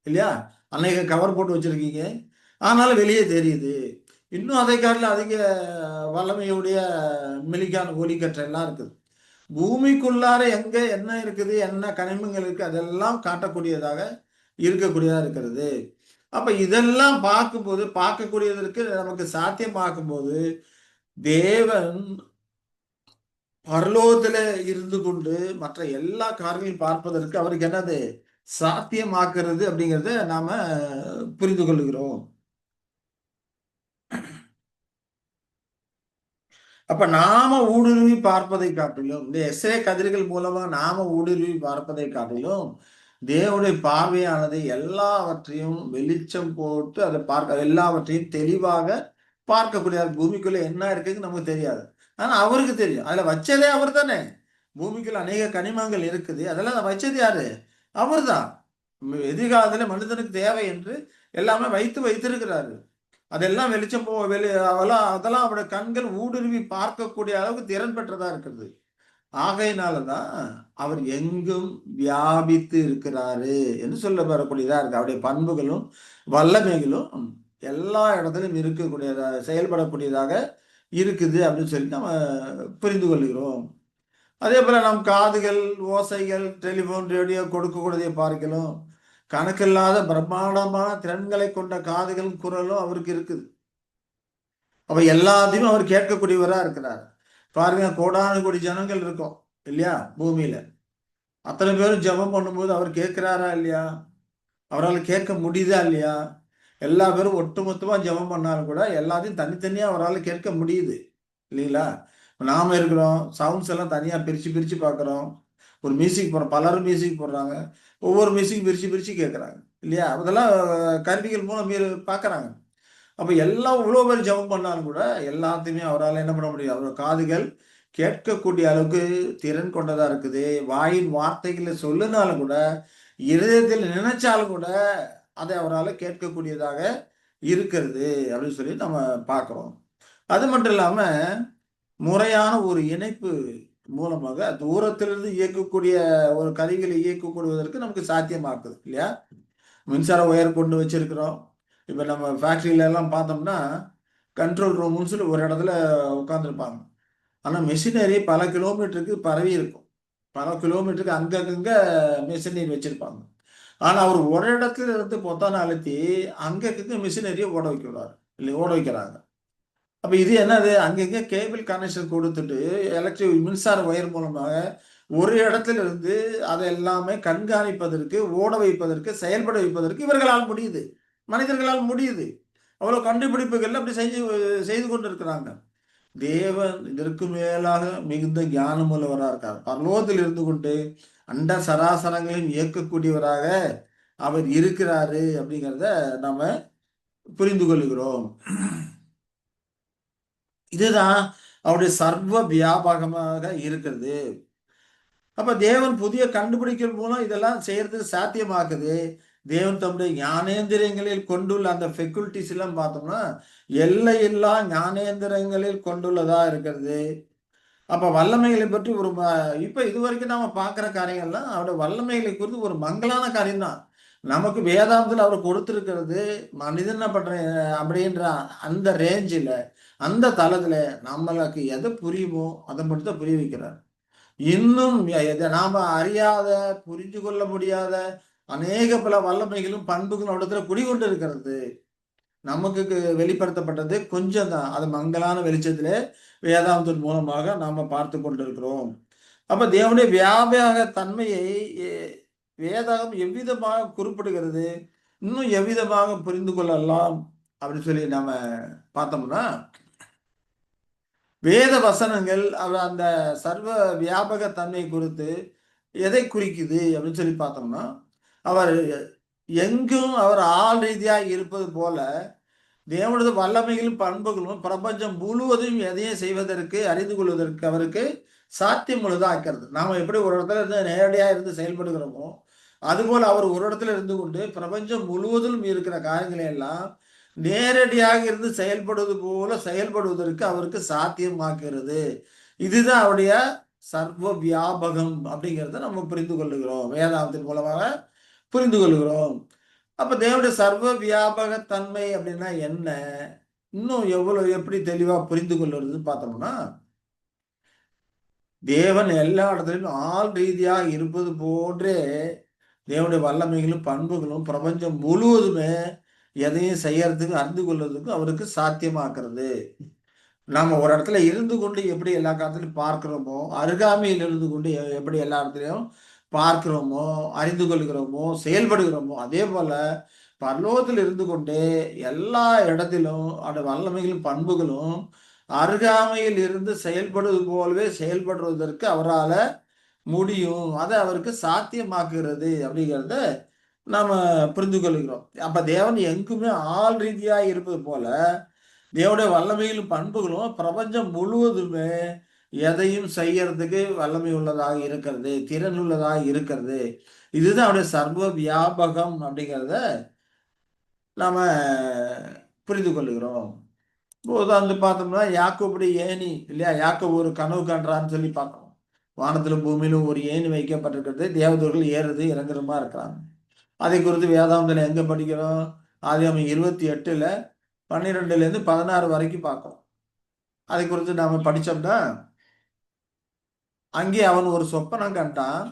இல்லையா? அன்னைக்கு கவர் போட்டு வச்சிருக்கீங்க. ஆனாலும் வெளியே தெரியுது. இன்னும் அதை காட்டிலும் அதிக வல்லமையுடைய மிலிகான் ஒளிக்கற்றை எல்லாம் இருக்குது. பூமிக்குள்ளார எங்க என்ன இருக்குது, என்ன கனிமங்கள் இருக்கு, அதெல்லாம் காட்டக்கூடியதாக இருக்கக்கூடியதா இருக்கிறது. அப்ப இதெல்லாம் பார்க்கும்போது, பார்க்கக்கூடியதற்கு நமக்கு சாத்தியமாக்கும்போது, தேவன் பரலோகத்துல இருந்து கொண்டு மற்ற எல்லா காரியங்களையும் பார்ப்பதற்கு அவருக்கு என்னது சாத்தியமாக்குறது அப்படிங்கிறத நாம புரிந்து கொள்ளுகிறோம். அப்ப நாம ஊடுருவி பார்ப்பதை காட்டிலும் இந்த எக்ஸ்ரே கதிர்கள் மூலமா நாம ஊடுருவி பார்ப்பதை காட்டிலும் தேவனுடைய பார்வையானது எல்லாவற்றையும் வெளிச்சம் போட்டு அதை பார்க்க எல்லாவற்றையும் தெளிவாக பார்க்கக்கூடிய பூமிக்குள்ள என்ன இருக்குன்னு நமக்கு தெரியாது. ஆனா அவருக்கு தெரியும். அதுல வச்சதே அவர் தானே. பூமிக்குள்ள அநேக கனிமங்கள் இருக்குது. அதெல்லாம் வச்சது யாரு? அவர் தான். எதிர்காலத்துல மனிதனுக்கு தேவை என்று எல்லாமே வைத்திருக்கிறாரு. அதெல்லாம் வெளிச்சம் அதெல்லாம் அவருடைய கண்கள் ஊடுருவி பார்க்கக்கூடிய அளவுக்கு திறன் பெற்றதா இருக்கிறது. ஆகையினாலதான் அவர் எங்கும் வியாபித்து இருக்கிறாரு என்று சொல்ல வரக்கூடியதா இருக்கு. அவருடைய பண்புகளும் வல்லமைகளும் எல்லா இடத்திலும் இருக்கக்கூடியதாக செயல்படக்கூடியதாக இருக்குது அப்படின்னு சொல்லி நம்ம புரிந்து கொள்கிறோம். அதே போல நம் காதுகள் ஓசைகள் டெலிபோன் ரேடியோ கொடுக்கக்கூடியதை பார்க்கலாம். கணக்கில்லாத பிரம்மாண்டமான திறன்களை கொண்ட காதுகளும் குரலும் அவருக்கு இருக்குது. அப்ப எல்லாத்தையும் அவர் கேட்கக்கூடியவரா இருக்கிறார். பாருங்க, கோடானு கோடி ஜனங்கள் இருக்கும் இல்லையா பூமியில. அத்தனை பேரும் ஜெபம் பண்ணும்போது அவர் கேட்கிறாரா இல்லையா? அவரால் கேட்க முடியுதா இல்லையா? எல்லா பேரும் ஒட்டுமொத்தமா ஜெபம் பண்ணாலும் கூட எல்லாத்தையும் தனித்தனியா அவரால் கேட்க முடியுது இல்லைங்களா? நாம இருக்கிறோம், சவுண்ட்ஸ் எல்லாம் தனியா பிரிச்சு பிரிச்சு பார்க்குறோம். ஒரு மியூசிக் போடுறோம், பலரும் மியூசிக் போடுறாங்க. ஒவ்வொரு மியூசிக் பிரிச்சு பிரிச்சு கேட்குறாங்க இல்லையா? அதெல்லாம் கருவிகள் மூலம் பார்க்குறாங்க. அப்ப எல்லாம் இவ்வளோ பேர் ஜெபம் பண்ணாலும் கூட எல்லாத்தையுமே அவரால் என்ன பண்ண முடியும்? அவரோட காதுகள் கேட்கக்கூடிய அளவுக்கு திறன் கொண்டதா இருக்குது. வாயின் வார்த்தைகளை சொல்லுனாலும் கூட, இருதயத்தில் நினைச்சாலும் கூட அதை அவரால் கேட்கக்கூடியதாக இருக்கிறது அப்படின்னு சொல்லி நம்ம பார்க்கிறோம். அது மட்டும் இல்லாம முறையான ஒரு இணைப்பு மூலமாக தூரத்திலிருந்து இயக்கக்கூடிய ஒரு கருவிகளை இயக்கக்கூடியதற்கு நமக்கு சாத்தியமாக்குது இல்லையா? மின்சார ஒயர் கொண்டு வச்சிருக்கிறோம். இப்போ நம்ம ஃபேக்ட்ரியில எல்லாம் பார்த்தோம்னா கண்ட்ரோல் ரூம்னு சொல்லி ஒரு இடத்துல உட்காந்துருப்பாங்க. ஆனால் மெஷினரி பல கிலோமீட்டருக்கு பரவி இருக்கும். பல கிலோமீட்டருக்கு அங்கங்க மெஷினரி வச்சிருப்பாங்க. ஆனால் அவர் ஒரு இடத்துல இருந்து பொத்தான அழுத்தி அங்கங்க மெஷினரியை ஓட வைக்கிறார் இல்லை ஓட வைக்கிறாங்க. அப்போ இது என்னது? அங்கங்க கேபிள் கனெக்ஷன் கொடுத்துட்டு எலக்ட்ரிக் மின்சார ஒயர் மூலமாக ஒரு இடத்துல இருந்து அதை எல்லாமே கண்காணிப்பதற்கு, ஓட வைப்பதற்கு, செயல்பட வைப்பதற்கு இவர்களால் முடியுது. மனிதர்களால் முடியுது. அவ்வளவு கண்டுபிடிப்புகள் அப்படி செய்து கொண்டு இருக்கிறாங்க. தேவன் இதற்கு மேலாக மிகுந்த ஞானம் உள்ளவராக இருக்கார். பரலோகத்தில் இருந்து கொண்டு அண்ட சராசரங்களையும் இயக்கக்கூடியவராக அவர் இருக்கிறாரு அப்படிங்கிறத நாம புரிந்து கொள்கிறோம். இதுதான் அவருடைய சர்வ வியாபகமாக இருக்கிறது. அப்ப தேவன் புதிய கண்டுபிடிக்கல் மூலம் இதெல்லாம் செய்யறது சாத்தியமாக்குது. தேவன் தம்முடைய ஞானேந்திரங்களில் கொண்டுள்ள அந்த ஃபெக்குல்டிஸ் எல்லாம் பார்த்தோம்னா எல்லையில்லா ஞானேந்திரங்களில் கொண்டுள்ளதா இருக்கிறது. அப்ப வல்லமைகளை பற்றி இப்ப இது வரைக்கும் நாம பார்க்கிற காரியங்கள்லாம் அவருடைய வல்லமைகளை குறித்து ஒரு மங்கலான காரியம் தான். நமக்கு வேதாந்தத்தில் அவர் கொடுத்திருக்கிறது மனிதன் பண்ற அப்படின்ற அந்த ரேஞ்சில் அந்த தளத்துல நம்மளுக்கு எதை புரியுமோ அதை மட்டும் தான் புரிய வைக்கிறார். இன்னும் நாம அறியாத புரிந்து கொள்ள முடியாத அநேக பல வல்லமைகளும் பண்புகளும் இடத்துல குடிகொண்டு இருக்கிறது. நமக்கு வெளிப்படுத்தப்பட்டது கொஞ்சம் தான். அது மங்கலான வெளிச்சத்திலே வேதாந்தத்தின் மூலமாக நாம பார்த்து கொண்டிருக்கிறோம். அப்ப தேவனுடைய வியாபக தன்மையை வேதாகம் எவ்விதமாக குறிப்பிடுகிறது, இன்னும் எவ்விதமாக புரிந்து கொள்ளலாம் அப்படின்னு சொல்லி நாம பார்த்தோம்னா, வேத வசனங்கள் அந்த சர்வ வியாபக தன்மை குறித்து எதை குறிக்குது அப்படின்னு சொல்லி பார்த்தோம்னா, அவர் எங்கும் அவர் ஆள் ரீதியாக இருப்பது போல தேவனது வல்லமைகளும் பண்புகளும் பிரபஞ்சம் முழுவதும் எதையும் செய்வதற்கு அறிந்து கொள்வதற்கு அவருக்கு சாத்தியம் உள்ளதாக்கிறது. நாம எப்படி ஒரு இடத்துல இருந்து நேரடியா இருந்து செயல்படுகிறோமோ, அதுபோல அவர் ஒரு இடத்துல இருந்து கொண்டு பிரபஞ்சம் முழுவதிலும் இருக்கிற காரியங்களை எல்லாம் நேரடியாக இருந்து செயல்படுவது போல செயல்படுவதற்கு அவருக்கு சாத்தியமாக்குகிறது. இதுதான் அவருடைய சர்வ வியாபகம் அப்படிங்கிறத நம்ம புரிந்து கொள்ளுகிறோம். வேதாந்தத்தின் மூலமாக புரிந்து கொள்கிறோம். அப்ப தேவனுடைய சர்வ வியாபக தன்மை அப்படின்னா என்ன? இன்னும் எவ்வளவு எப்படி தெளிவா புரிந்து கொள்வதுன்னு பார்த்தோம்னா, தேவன் எல்லா இடத்துலயும் ஆள் ரீதியாக இருப்பது போன்றே தேவனுடைய வல்லமைகளும் பண்புகளும் பிரபஞ்சம் முழுவதுமே எதையும் செய்யறதுக்கு அறிந்து கொள்வதற்கு அவருக்கு சாத்தியமாக்குறது. நாம ஒரு இடத்துல இருந்து கொண்டு எப்படி எல்லா காலத்திலும் பார்க்கிறோமோ, அருகாமையில் இருந்து கொண்டு எப்படி எல்லா இடத்துலயும் பார்க்கிறோமோ, அறிந்து கொள்கிறோமோ, செயல்படுகிறோமோ, அதே போல பரலோகத்தில் இருந்து கொண்டே எல்லா இடத்திலும் அந்த வல்லமைகளும் பண்புகளும் அருகாமையில் இருந்து செயல்படுவது போலவே செயல்படுவதற்கு அவரால முடியும். அதை அவருக்கு சாத்தியமாக்குகிறது அப்படிங்கிறத நாம புரிந்து கொள்கிறோம். அப்ப தேவன் எங்குமே ஆள் ரீதியா இருப்பது போல தேவனுடைய வல்லமையிலும் பண்புகளும் பிரபஞ்சம் முழுவதுமே எதையும் செய்யறதுக்கு வல்லமை உள்ளதாக இருக்கிறது, திறன் உள்ளதாக இருக்கிறது. இதுதான் அவருடைய சர்வ வியாபகம் அப்படிங்கிறத நாம புரிந்து கொள்ளுகிறோம். உதாரணத்துக்கு பார்த்தோம்னா யாக்கோபுடைய ஏணி இல்லையா, யாக்கோபு ஒரு கனவு காண்றான்னு சொல்லி பார்க்கணும். வானத்திலும் பூமியிலும் ஒரு ஏணி வைக்கப்பட்டிருக்கிறது, தேவதூர்கள் ஏறுது இறங்குறமா இருக்கிறாங்க. அதை குறித்து வேதாந்தத்தில் எங்க படிக்கிறோம்? ஆதியாகமம் 28ல 12லேருந்து 16 வரைக்கும் பார்க்கிறோம். அதை குறித்து நாம படிச்சோம்னா, அங்கே அவன் ஒரு சொப்பனம் கண்டான்.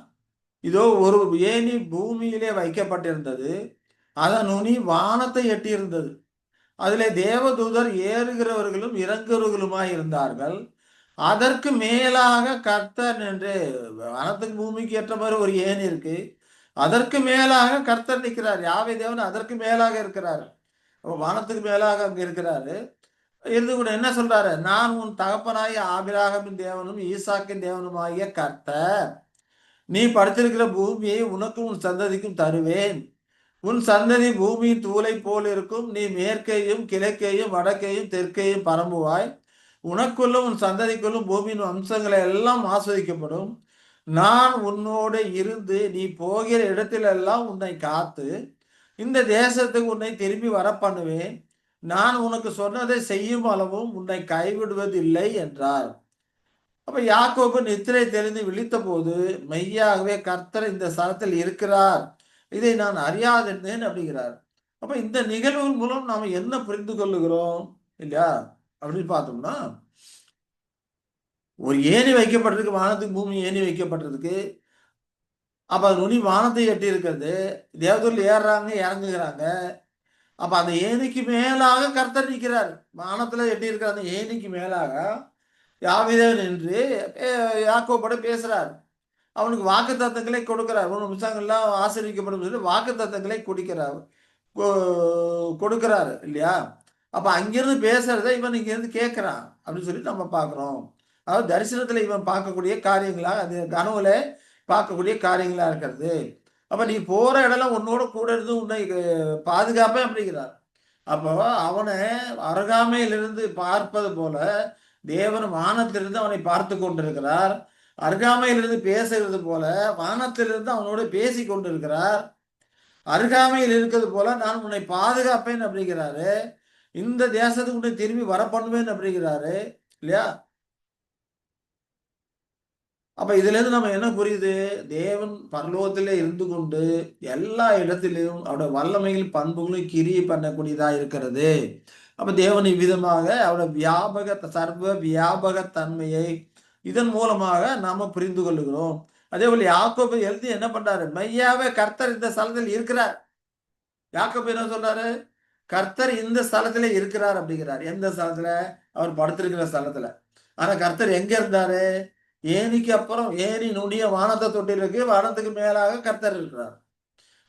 இதோ ஒரு ஏணி பூமியிலே வைக்கப்பட்டிருந்தது, அதன் நுனி வானத்தை எட்டியிருந்தது. அதிலே தேவதூதர் ஏறுகிறவர்களும் இறங்குகிறவர்களுமாய் இருந்தார்கள். அதற்கு மேலாக கர்த்தர் நின்று, வானத்துக்கு பூமிக்கு ஏற்ற மாதிரி ஒரு ஏணி இருக்கு, அதற்கு மேலாக கர்த்தர் நிற்கிறார். யாவே தேவன் அதற்கு மேலாக இருக்கிறார். வானத்துக்கு மேலாக அங்க இருக்கிறாரு. இருந்து கூட என்ன சொல்றாரு? நான் உன் தகப்பனாகிய ஆபிரகாமின் தேவனும் ஈசாக்கின் தேவனுமாகிய கர்த்தர். நீ படைத்திருக்கிற பூமியை உனக்கும் உன் சந்ததிக்கும் தருவேன். உன் சந்ததி பூமியின் தூளை போல் இருக்கும். நீ மேற்கையும் கிழக்கையும் வடக்கையும் தெற்கையும் பரம்புவாய். உனக்குள்ளும் உன் சந்ததிக்குள்ளும் பூமியின் வம்சங்களை எல்லாம் ஆஸ்வதிக்கப்படும். நான் உன்னோடு இருந்து நீ போகிற இடத்திலெல்லாம் உன்னை காத்து இந்த தேசத்துக்கு உன்னை திரும்பி வர பண்ணுவேன். நான் உனக்கு சொன்னதை செய்யும் அளவும் உன்னை கைவிடுவதில்லை என்றார். அப்ப யாக்கோபு நித்திரை தெரிந்து விழித்த போது மெய்யாகவே கர்த்தர் இந்த ஸ்தலத்தில் இருக்கிறார், இதை நான் அறியாதிருந்தேன் அப்படிங்கிறார். அப்ப இந்த நிகழ்வுகள் மூலம் நாம என்ன புரிந்து கொள்ளுகிறோம் இல்லையா அப்படின்னு பார்த்தோம்னா, ஒரு ஏணி வைக்கப்பட்டிருக்கு, வானத்துக்கு பூமி ஏணி வைக்கப்பட்டிருக்கு. அப்ப அது நுனி வானத்தை எட்டி இருக்கிறது, தேவதூர்கள் ஏறுறாங்க இறங்குகிறாங்க. அப்ப அந்த ஏணிக்கு மேலாக கர்த்தர் நிற்கிறார். வானத்துல எட்டி இருக்கிற அந்த ஏணிக்கு மேலாக யாவிதேவன் என்று யாக்கோபோட பேசுறார். அவனுக்கு வாக்கு தத்தங்களை கொடுக்கிறார். உன் புத்தகங்கள்லாம் ஆசீர்வதிக்கப்படும் சொல்லி வாக்கு தத்தங்களை கொடுக்கிறாரு இல்லையா? அப்ப அங்கிருந்து பேசுறத இவன் இங்கிருந்து கேட்கிறான் அப்படின்னு சொல்லி நம்ம பார்க்கிறோம். அதாவது தரிசனத்துல இவன் பார்க்கக்கூடிய காரியங்களா, அது கனவுல பார்க்கக்கூடிய காரியங்களா இருக்கிறது. அப்ப நீ போற இடம்லாம் உன்னோட கூட இருந்து உன்னை பாதுகாப்பேன் அப்படிங்கிறார். அப்போ அவனை அருகாமையிலிருந்து பார்ப்பது போல தேவன் வானத்திலிருந்து அவனை பார்த்து கொண்டிருக்கிறார். அருகாமையிலிருந்து பேசுகிறது போல வானத்திலிருந்து அவனோடு பேசி கொண்டிருக்கிறார். அருகாமையில் இருக்கிறது போல நான் உன்னை பாதுகாப்பேன் அப்படிங்கிறாரு. இந்த தேசத்துக்கு உன்னை திரும்பி வர பண்ணுவேன் அப்படிங்கிறாரு இல்லையா? அப்ப இதுல இருந்து நம்ம என்ன புரியுது? தேவன் பரலோகத்திலே இருந்து கொண்டு எல்லா இடத்திலும் அவருடைய வல்லமைகள் பண்புகளும் கிரியை பண்ணக்கூடியதா இருக்கிறது. அப்ப தேவன் இவ்விதமாக அவருடைய வியாபக சர்வ வியாபக தன்மையை இதன் மூலமாக நாம புரிந்து கொள்ளுகிறோம். அதே போல யாக்கோபு எழுதி என்ன பண்றாரு? மெய்யாவே கர்த்தர் இந்த ஸ்தலத்தில் இருக்கிறார். யாக்கோபு என்ன சொல்றாரு? கர்த்தர் இந்த ஸ்தலத்துல இருக்கிறார் அப்படிங்கிறார். எந்த ஸ்தலத்துல? அவர் படுத்திருக்கிற ஸ்தலத்துல. ஆனா கர்த்தர் எங்க இருந்தாரு? ஏணிக்கு அப்புறம் ஏணி நுனிய வானத்தை தொட்டி இருக்கு, வானத்துக்கு மேலாக கர்த்தர் இருக்கிறார்.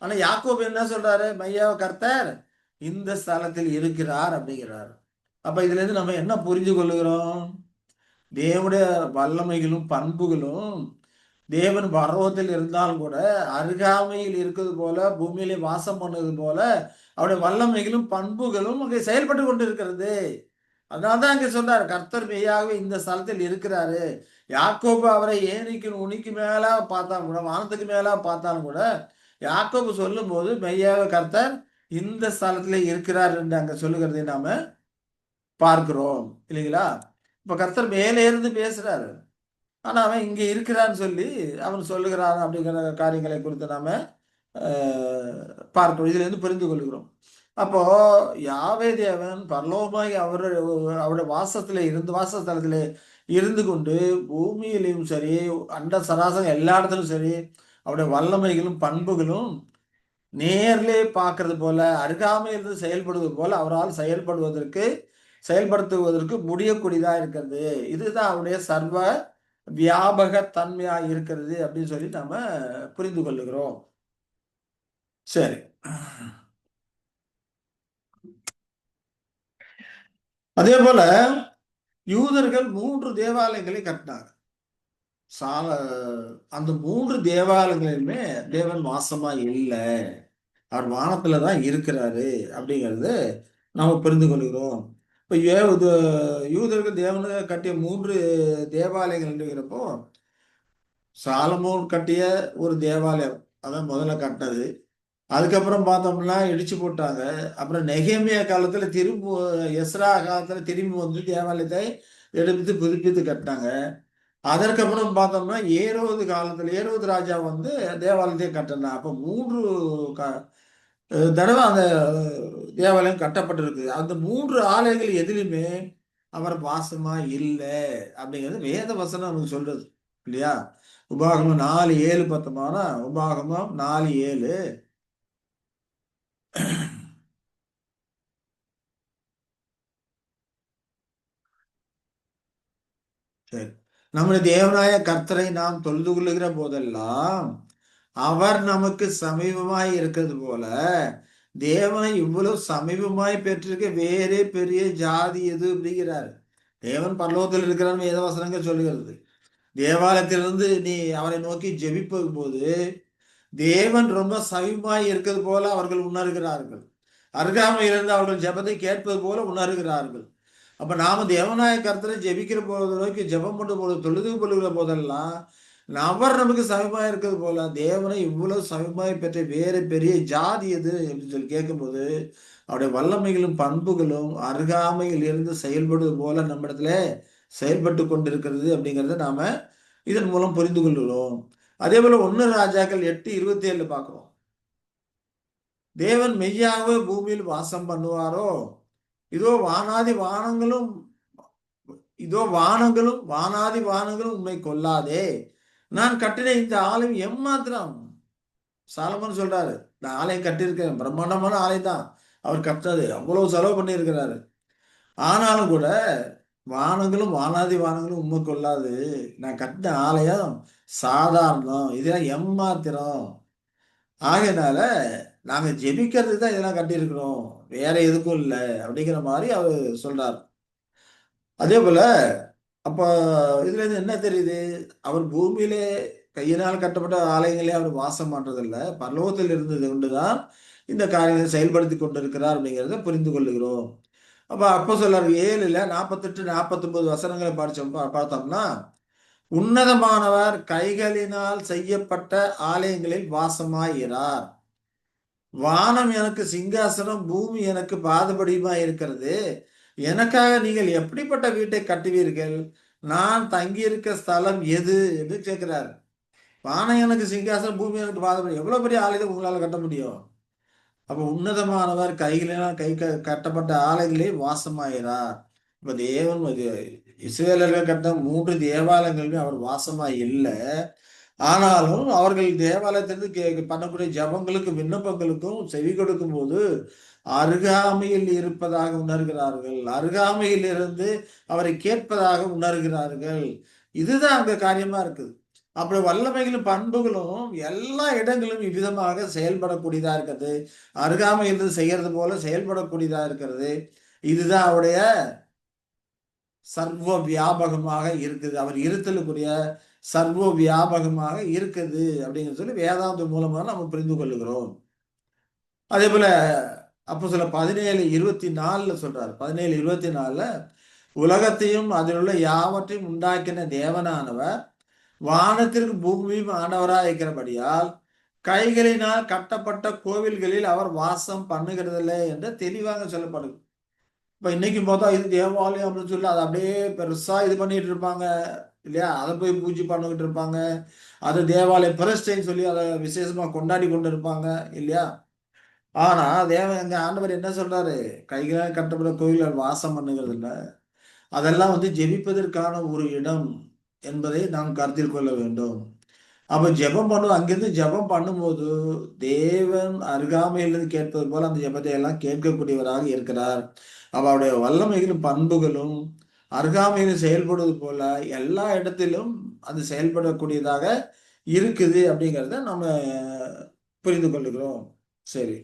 ஆனா யாக்கோபு என்ன சொல்றாரு? மையாவ கர்த்தர் இந்த ஸ்தலத்தில் இருக்கிறார் அப்படிங்கிறார். அப்ப இதுல இருந்து நம்ம என்ன புரிஞ்சு கொள்ளுகிறோம்? தேவனுடைய வல்லமைகளும் பண்புகளும் தேவன் பரலோகத்தில் இருந்தாலும் கூட அருகாமையில் இருக்கிறது போல, பூமியிலே வாசம் பண்ணது போல அவருடைய வல்லமைகளும் பண்புகளும் அங்கே செயல்பட்டு கொண்டு இருக்கிறது. அதனால்தான் அங்கே சொல்றாரு, கர்த்தர் மெய்யாகவே இந்த ஸ்தலத்தில் இருக்கிறாரு. யாக்கோபு அவரை ஏணிக்கு நுனிக்கு மேல பார்த்தாலும் கூட, வானத்துக்கு மேல பார்த்தாலும் கூட, யாக்கோபு சொல்லும் போது மெய்யாக கர்த்தர் இந்த ஸ்தலத்திலே இருக்கிறார் என்று அங்க சொல்லுகிறதை நாம பார்க்கிறோம் இல்லைங்களா? இப்ப கர்த்தர் மேலே இருந்து பேசுறாரு. ஆனா அவன் இங்க இருக்கிறான்னு சொல்லி அவன் சொல்லுகிறான் அப்படிங்கிற காரியங்களை குறித்து நாம பார்க்கிறோம். இதுல இருந்து புரிந்து கொள்கிறோம். அப்போ யாவே தேவன் பரலோகமாய் அவருடைய வாசத்திலே இருந்து வாசஸ்தலத்திலே இருந்து கொண்டு பூமியிலும் சரி, அண்ட சராசரம் எல்லா இடத்திலும் சரி, அவருடைய வல்லமைகளும் பண்புகளும் நேர்லே பார்க்கறது போல, அருகாமையிலிருந்து செயல்படுவது போல அவரால் செயல்படுத்துவதற்கு முடியக்கூடியதா இருக்கிறது. இதுதான் அவருடைய சர்வ வியாபக தன்மையா இருக்கிறது அப்படின்னு சொல்லி நாம புரிந்து கொள்ளுகிறோம். சரி. அதே போல யூதர்கள் 3 தேவாலயங்களை கட்டினார். சால அந்த 3 தேவாலயங்களிலுமே தேவன் வாசமா இல்ல. அவர் வானத்துல தான் இருக்கிறாரு அப்படிங்கிறது நாம புரிந்து கொள்கிறோம். இப்ப யூதர்கள் தேவனுக்கு கட்டிய 3 தேவாலயங்கள் இருக்கிறப்போ, சாலமோன் கட்டிய ஒரு தேவாலயம் அதான் முதல்ல கட்டினது. அதுக்கப்புறம் பார்த்தோம்னா இடிச்சு போட்டாங்க. அப்புறம் நெகேமியா காலத்துல எஸ்ரா காலத்துல திரும்பி வந்து தேவாலயத்தை எடுத்து புதுப்பித்து கட்டினாங்க. அதற்கப்புறம் பார்த்தோம்னா ஏரோது ராஜா வந்து தேவாலயத்தை கட்டினான். அப்ப 3 தடவை அந்த தேவாலயம் கட்டப்பட்டிருக்கு. அந்த 3 ஆலயங்கள் எதிலுமே அவர் வாசமா இல்லை அப்படிங்கிறது வேத வசனம் நமக்கு சொல்றது இல்லையா? உபாகமம் 4:7 பார்த்தோம்னா, உபாகமம் 4:7 சரி. நம்முடைய தேவனாய கர்த்தரை நாம் தொழுது கொள்ளுகிற போதெல்லாம் அவர் நமக்கு சமீபமாய் இருக்கிறது போல, தேவனை இவ்வளவு சமீபமாய் பெற்றிருக்க வேறே பெரிய ஜாதி எது அப்படிங்கிறார். தேவன் பரலோகத்தில் இருக்கிறார் வேதவசனங்கள் சொல்லுகிறது. தேவாலயத்திலிருந்து நீ அவரை நோக்கி ஜெபிப்பது போது தேவன் ரொம்ப சமீபமாய் இருக்கிறது போல அவர்கள் உணர்கிறார்கள். அருகாமையிலிருந்து அவர்கள் ஜெபத்தை கேட்பது போல உணர்கிறார்கள். அப்ப நாம தேவனாய கர்த்தரை ஜெபிக்கிற போது நோக்கி ஜெபம் பண்ணும் போது தொழுது கொள்கிற போதெல்லாம் அவர் நமக்கு சமீபமா இருக்கிறது போல தேவனை இவ்வளவு சமீபமாய் பெற்ற வேறு பெரிய ஜாதி எது அப்படின்னு சொல்லி கேட்கும்போது அவருடைய வல்லமைகளும் பண்புகளும் அருகாமையில் இருந்து செயல்படுவது போல நம்மிடத்துல செயல்பட்டு கொண்டிருக்கிறது அப்படிங்கிறத நாம இதன் மூலம் புரிந்து கொள்கிறோம். அதே போல 1 ராஜாக்கள் 8:27 பார்க்கிறோம். தேவன் மெய்யாகவே பூமியில் வாசம் பண்ணுவாரோ, இதோ வானாதி வானங்களும் வானாதி வானங்களும் உண்மை கொள்ளாதே, நான் கட்டின இந்த ஆலயம் எம்மாத்திரம். சாலமன் சொல்றாரு, நான் ஆலயம் கட்டியிருக்கேன், பிரம்மாண்டமான ஆலயம் தான் அவர் கட்டினது, அவ்வளவு செலவு பண்ணி இருக்கிறாரு. ஆனாலும் கூட வானங்களும் வானாதி வானங்களும் உண்மை கொள்ளாது, நான் கட்டின ஆலயம் சாதாரணம், இதெல்லாம் எம்மாத்திரம். ஆகையினால நாங்க ஜெபிக்கிறதுக்கு தான் இதெல்லாம் கட்டியிருக்கிறோம், வேற எதுக்கும் இல்லை அப்படிங்கிற மாதிரி அவர் சொல்றார். அதே போல அப்ப இதுல இருந்து என்ன தெரியுது? அவர் பூமியிலே கையினால் கட்டப்பட்ட ஆலயங்களே அவர் வாசம் பண்றதில்ல, பரலோகத்தில் இருந்தது கொண்டுதான் இந்த காரியங்களை செயல்படுத்தி கொண்டிருக்கிறார் அப்படிங்கிறத புரிந்து கொள்ளுகிறோம். அப்ப அப்போஸ்தலர் 7:48 49 வசனங்களை பார்த்தோம்னா, உன்னதமானவர் கைகளினால் செய்யப்பட்ட ஆலயங்களில் வாசமாயிரார். வானம் எனக்கு சிங்காசனம், பூமி எனக்கு பாதபடியுமா இருக்கிறது. எனக்காக நீங்கள் எப்படிப்பட்ட வீட்டை கட்டுவீர்கள்? நான் தங்கியிருக்க ஸ்தலம் எது என்று கேட்கிறார். வானம் எனக்கு சிங்காசனம், பூமி எனக்கு பாதபடி, எவ்வளவு பெரிய ஆலயத்தை உங்களால கட்ட முடியும்? அப்ப உன்னதமானவர் கைகளினால் கட்டப்பட்ட ஆலயங்களில் வாசமாயிறார். இப்ப தேவன் இஸ்ரவேலர்கள் கட்ட 3 தேவாலயங்களுமே அவர் வாசமாய் இல்லை. ஆனாலும் அவர்கள் தேவாலயத்திலிருந்து பண்ணக்கூடிய ஜபங்களுக்கு விண்ணப்பங்களுக்கும் செவி கொடுக்கும் போது அருகாமையில் இருப்பதாக உணர்கிறார்கள். அருகாமையில் இருந்து அவரை கேட்பதாக உணர்கிறார்கள். இதுதான் அங்க காரியமா இருக்குது. அப்படி வல்லமைகளும் பண்புகளும் எல்லா இடங்களிலும் இவ்விதமாக செயல்படக்கூடியதா இருக்கிறது. அருகாமையில் செய்யறது போல செயல்படக்கூடியதா இருக்கிறது. இதுதான் அவருடைய சர்வ வியாபகமாக இருக்குது. அவர் இருத்தலுக்குரிய சர்வ வியாபகமாக இருக்குது அப்படின்னு சொல்லி வேதாந்த மூலமாக நம்ம புரிந்து கொள்ளுகிறோம். அதே போல அப்போஸ்தலர் 17:24 சொல்றாரு. 17:24 உலகத்தையும் அதில் உள்ள யாவற்றையும் உண்டாக்கின தேவனானவர் வானத்திற்கு பூமியும் ஆண்டவராய் இருக்கிறபடியால் கைகளினால் கட்டப்பட்ட கோவில்களில் அவர் வாசம் பண்ணுகிறதில்லை என்று தெளிவாக சொல்லப்படுது. இப்ப இன்னைக்கு பார்த்தா இது தேவாலயம் அப்படின்னு சொல்லி அதை அப்படியே பெருசா இது பண்ணிட்டு இருப்பாங்க இல்லையா? அதை போய் பூஜை பண்ணிக்கிட்டு இருப்பாங்க. அது தேவாலய பிரதிஷ்டைன்னு சொல்லி அதை விசேஷமா கொண்டாடி கொண்டு இருப்பாங்க இல்லையா? ஆனா எங்க ஆண்டவர் என்ன சொல்றாரு? கைகளால் கட்டப்பட்ட கோயில்கள் வாசம் பண்ணுகிறது இல்ல. அதெல்லாம் ஜெபிப்பதற்கான ஒரு இடம் என்பதை நாம் கருத்தில் கொள்ள வேண்டும். அப்ப ஜெபம் பண்ணும் அங்கிருந்து ஜெபம் பண்ணும்போது தேவன் அருகாமையிலிருந்து கேட்பது போல அந்த ஜெபத்தை எல்லாம் கேட்கக்கூடியவராக இருக்கிறார். அப்ப அவருடைய வல்லமைகளும் பண்புகளும் அருகாமையில் செயல்படுவது போல எல்லா இடத்திலும் அது செயல்படக்கூடியதாக இருக்குது அப்படிங்கிறத நம்ம புரிந்து கொள்ளுகிறோம். சரி.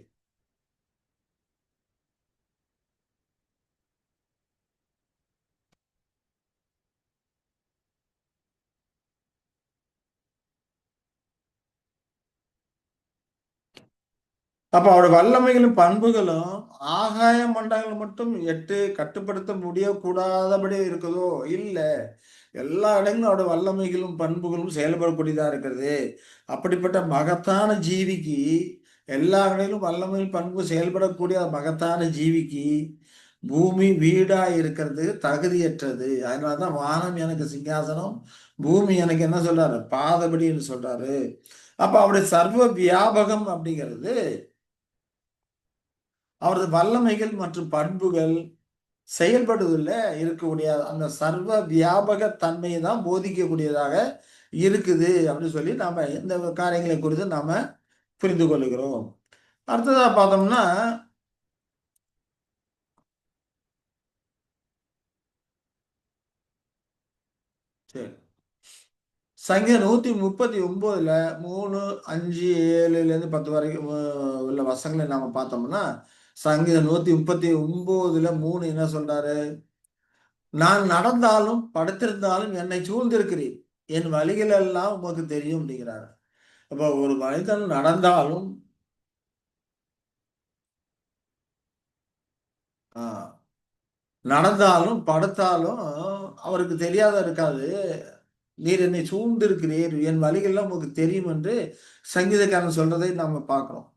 அப்ப அவருடைய வல்லமைகளும் பண்புகளும் ஆகாய மண்டலங்கள் மட்டும் எட்டு கட்டுப்படுத்த முடியக்கூடாதபடி இருக்குதோ? இல்ல. எல்லா இடங்களும் அவருடைய வல்லமைகளும் பண்புகளும் செயல்படக்கூடியதா இருக்கிறது. அப்படிப்பட்ட மகத்தான ஜீவிக்கு எல்லா இடங்களிலும் வல்லமையும் பண்பு செயல்படக்கூடிய மகத்தான ஜீவிக்கு பூமி வீடா இருக்கிறது தகுதியற்றது. அதனாலதான் வானம் எனக்கு சிங்காசனம், பூமி எனக்கு என்ன சொல்றாரு? பாதபடின்னு சொல்றாரு. அப்ப அவருடைய சர்வ வியாபகம் அப்படிங்கிறது அவரது வல்லமைகள் மற்றும் பண்புகள் செயல்படுவதில் இருக்கக்கூடிய அந்த சர்வ வியாபக தன்மையை தான் போதிக்கக்கூடியதாக இருக்குது அப்படின்னு சொல்லி நாம இந்த காரியங்களை குறித்து நாம புரிந்து கொள்ளுகிறோம். அடுத்ததா பார்த்தோம்னா சரி, சங்கீதம் 139 3, 5, 7லேருந்து 10 வரைக்கும் உள்ள வசங்களை நாம பார்த்தோம்னா சங்கீதம் 139 3 என்ன சொல்றாரு? நான் நடந்தாலும் படுத்திருந்தாலும் என்னை சூழ்ந்திருக்கிறீர், என் வழிகள் எல்லாம் உமக்கு தெரியும் அப்படிங்கிறாரு. அப்ப ஒரு மனிதன் நடந்தாலும் நடந்தாலும் படுத்தாலும் அவருக்கு தெரியாத இருக்காது. நீர் என்னை சூழ்ந்திருக்கிறீர், என் வழிகள்லாம் உமக்கு தெரியும் என்று சங்கீதக்காரன் சொல்றதை நாம பார்க்கிறோம்.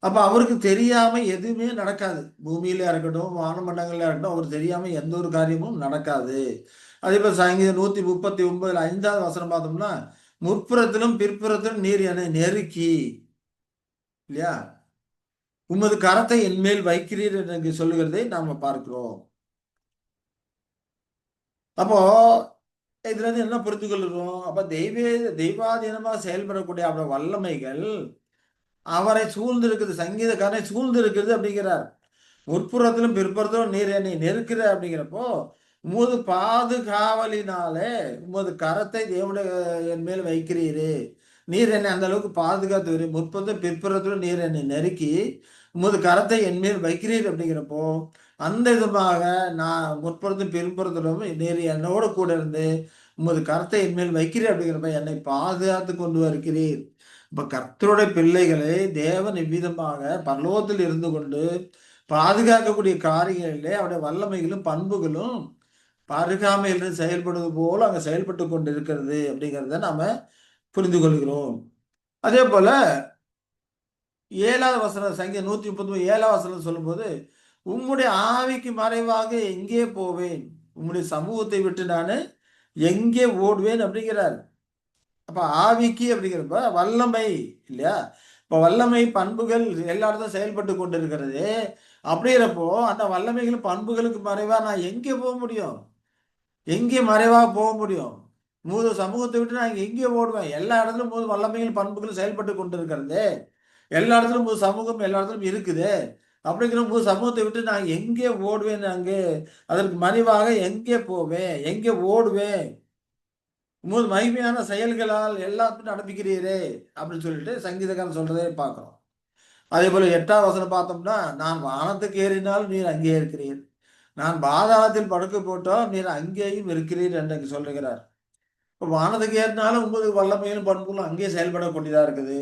அப்ப அவருக்கு தெரியாம எதுவுமே நடக்காது. பூமியில இருக்கட்டும், வானமண்டங்கள்ல இருக்கட்டும், அவருக்கு தெரியாம எந்த ஒரு காரியமும் நடக்காது. அதே போல சங்கீதம் 139 5வது வசனம் பார்த்தோம்னா, முற்புறத்திலும் பிற்புறத்திலும் நீர் என்னை நெருக்கி இல்லையா? உமது கரத்தை என் மேல் வைக்கிறீர் என்று சொல்லுகிறதை நாம பார்க்கிறோம். அப்போ இதுல இருந்து என்ன புரிந்து கொள்கிறோம்? அப்ப தெய்வாதீனமா செயல்படக்கூடிய அவருடைய வல்லமைகள் அவரை சூழ்ந்து இருக்குது, சங்கீதக்காரனை சூழ்ந்து இருக்குது அப்படிங்கிறார். முற்புறத்திலும் பிற்புறத்திலும் நீர் என்னை நெருக்கிற அப்படிங்கிறப்போ உமது பாதுகாவலினாலே உமது கரத்தை தேவனுடைய என் மேல் வைக்கிறீரே, நீர் என்னை அந்த அளவுக்கு பாதுகாத்து முற்புறத்திலும் பிற்புறத்திலும் நீர் என்னை நெருக்கி உமது கரத்தை என் மேல் வைக்கிறீர் அப்படிங்கிறப்போ அந்த விதமாக நான் முற்புறத்தும் பின்புறத்திலும் நீர் என்னோட கூட இருந்து உமது கரத்தை என் மேல் வைக்கிறீர் அப்படிங்கிறப்ப என்னை பாதுகாத்து கொண்டு வருகிறீர். இப்ப கர்த்தருடைய பிள்ளைகளை தேவன் இவ்விதமாக பரலோகத்தில் இருந்து கொண்டு பாதுகாக்கக்கூடிய காரியங்களிலே அவருடைய வல்லமைகளும் பண்புகளும் அருகாமையிலிருந்து செயல்படுவது போல அங்க செயல்பட்டு கொண்டு இருக்கிறது அப்படிங்கிறத நாம புரிந்து கொள்கிறோம். அதே போல 7வது வசனம் சங்கீதம் 139 7வது வசனம் சொல்லும்போது உம்முடைய ஆவிக்கு மறைவாக எங்கே போவேன், உம்முடைய சமூகத்தை விட்டு நான் எங்கே ஓடுவேன் அப்படிங்கிறார். அப்ப ஆவிக்கு அப்படிங்கிறப்ப வல்லமை இல்லையா? இப்ப வல்லமை பண்புகள் எல்லா இடத்தும் செயல்பட்டு கொண்டு இருக்கிறது. அப்படிங்கிறப்போ அந்த வல்லமைகள் பண்புகளுக்கு மறைவா நான் எங்கே போக முடியும்? எங்கே மறைவா போக முடியும்? மூது சமூகத்தை விட்டு நான் எங்கே ஓடுவேன்? எல்லா இடத்துலும் மூது வல்லமைகள் பண்புகள் செயல்பட்டு கொண்டு இருக்கிறது. எல்லா இடத்துலும் மூது சமூகம் எல்லா இடத்துலும் இருக்குது. அப்படிங்கிற மூது சமூகத்தை விட்டு நான் எங்கே ஓடுவேன்? அங்கே அதற்கு மறைவாக எங்கே போவேன்? எங்கே ஓடுவேன்? உமது மகிமையான செயல்களால் எல்லாத்தையும் நடப்பிக்கிறீரே அப்படின்னு சொல்லிட்டு சங்கீதக்காரன் சொல்றதே பார்க்கிறோம். அதே போல 8ஆம் வசனம் பார்த்தோம்னா, நான் வானத்துக்கு ஏறினாலும் நீர் அங்கே இருக்கிறீர், நான் பாதாளத்தில் படுக்கை போட்டால் நீர் அங்கேயும் இருக்கிறீர் என்று அங்கே சொல்லுகிறார். இப்போ வானத்துக்கு ஏறினாலும் உங்களுக்கு வல்லமையிலும் பண்புகளும் அங்கேயே செயல்படக்கூடியதா இருக்குது.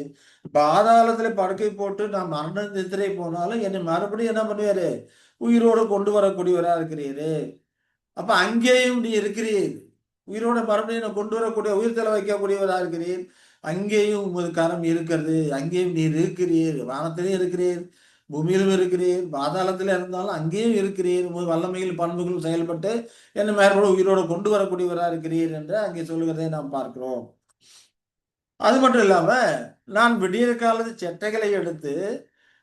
பாதாளத்துல படுக்கை போட்டு நான் மரண நித்திரை போனாலும் என்னை மறுபடியும் என்ன பண்ணுவாரு, உயிரோடு கொண்டு வரக்கூடியவரா இருக்கிறீரு. அப்ப அங்கேயும் நீ இருக்கிறீர், உயிரோட மறுபடியும் நான் கொண்டு வரக்கூடிய உயிர் தலை வைக்கக்கூடியவரா இருக்கிறீர். அங்கேயும் உமது கரம் இருக்கிறது, அங்கேயும் நீர் இருக்கிறீர், வானத்திலே இருக்கிறீர், பூமியிலும் இருக்கிறீர், பாதாளத்தில் இருந்தாலும் அங்கேயும் இருக்கிறீர், உமது வல்லமையில் பண்புகளும் செயல்பட்டு என்னை மேற்பட உயிரோட கொண்டு வரக்கூடியவரா இருக்கிறீர் என்று அங்கே சொல்லுகிறதை நாம் பார்க்கிறோம். அது மட்டும் இல்லாம, நான் விடியற் காலத்து செட்டைகளை எடுத்து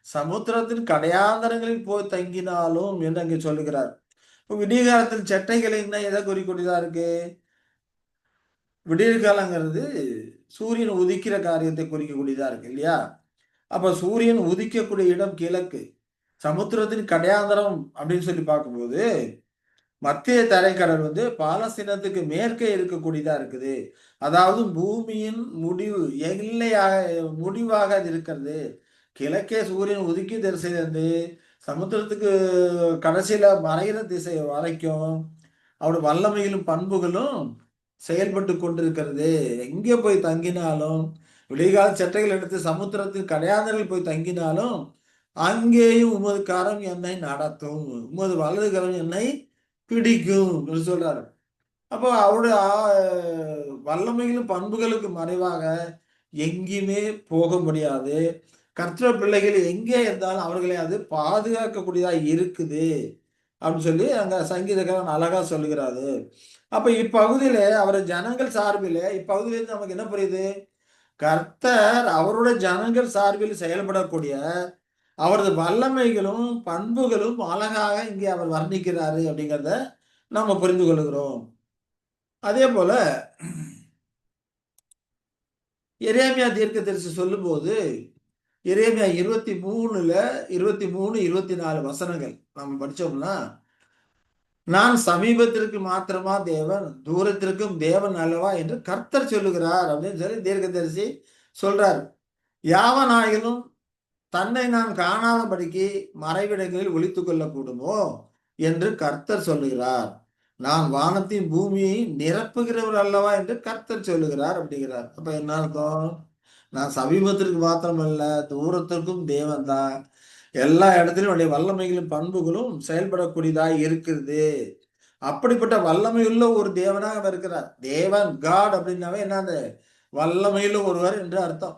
சமுத்திரத்தின் கடையாந்தரங்களில் போய் தங்கினாலும் என்று அங்கே சொல்லுகிறார். விடிய காலத்தில் செட்டைகளைன்னா எதை குறிக்கூடியதா இருக்கு? விடியற் காலங்கிறது சூரியன் உதிக்கிற காரியத்தை குறிக்கக்கூடியதா இருக்கு இல்லையா? அப்ப சூரியன் உதிக்கக்கூடிய இடம் கிழக்கு. சமுத்திரத்தின் கடையாந்தரம் அப்படின்னு சொல்லி பார்க்கும்போது, மத்திய தரைக்கடல் வந்து பாலஸ்தீனத்துக்கு மேற்கே இருக்கக்கூடியதா இருக்குது. அதாவது பூமியின் முடிவு முடிவாக அது இருக்கிறது. கிழக்கே சூரியன் உதிக்கும் திசையிலிருந்து சமுத்திரத்துக்கு கடைசியில மறைகிற திசை வரைக்கும் அவருடைய வல்லமையிலும் பண்புகளும் செயல்பட்டு கொண்டிருக்கிறது. எங்கே போய் தங்கினாலும், விடிகால சட்டைகள் எடுத்து சமுத்திரத்தின் கடையாந்தரில் போய் தங்கினாலும் அங்கேயும் உமது கரம் என்னை நடத்தும், உமது வலது கரம் என்னை பிடிக்கும் என்று சொல்றாரு. அப்போ அவருடைய வல்லமையிலும் பண்புகளுக்கு மறைவாக எங்கேயுமே போக முடியாது. கர்த்தர் பிள்ளைகள் எங்கே இருந்தாலும் அவர்களை அது பாதுகாக்கக்கூடியதா இருக்குது அப்படின்னு சொல்லி அங்க சங்கீதக்காரன் அழகா சொல்லுகிறாரு. அப்ப இப்பகுதியில அவர் ஜனங்கள் சார்பில் இப்பகுதியிலிருந்து நமக்கு என்ன புரியுது? கர்த்தர் அவருடைய ஜனங்கள் சார்பில் செயல்படக்கூடிய அவரது வல்லமைகளும் பண்புகளும் அழகாக இங்கே அவர் வர்ணிக்கிறாரு அப்படிங்கிறத நாம புரிந்து கொள்கிறோம். அதே போல எரேமியா தீர்க்கதரிசி சொல்லும்போது எரேமியா 23ல 23, 24 வசனங்கள் நம்ம படிச்சோம்னா, நான் சமீபத்திற்கு மாத்திரமா தேவன், தூரத்திற்கும் தேவன் அல்லவா என்று கர்த்தர் சொல்லுகிறார் அப்படின்னு சொல்லி தீர்க்கதரிசி சொல்றார். யாவனாயிலும் தன்னை நான் காணாதபடிக்கு மறைவிடங்களில் ஒளித்துக் கொள்ளக்கூடுமோ என்று கர்த்தர் சொல்லுகிறார். நான் வானத்தின் பூமியை நிரப்புகிறவர் அல்லவா என்று கர்த்தர் சொல்லுகிறார் அப்படிங்கிறார். அப்ப என்ன அர்த்தம்? நான் சமீபத்திற்கு மாத்திரமல்ல, தூரத்திற்கும் தேவன் தான். எல்லா இடத்திலும் அவருடைய வல்லமைகளும் பண்புகளும் செயல்படக்கூடியதாய் இருக்குது. அப்படிப்பட்ட வல்லமையுள்ள ஒரு தேவனாக அவர் இருக்கிறார். தேவன் காட் அப்படின்னாவே என்னது? வல்லமையுள்ள ஒருவர் என்று அர்த்தம்.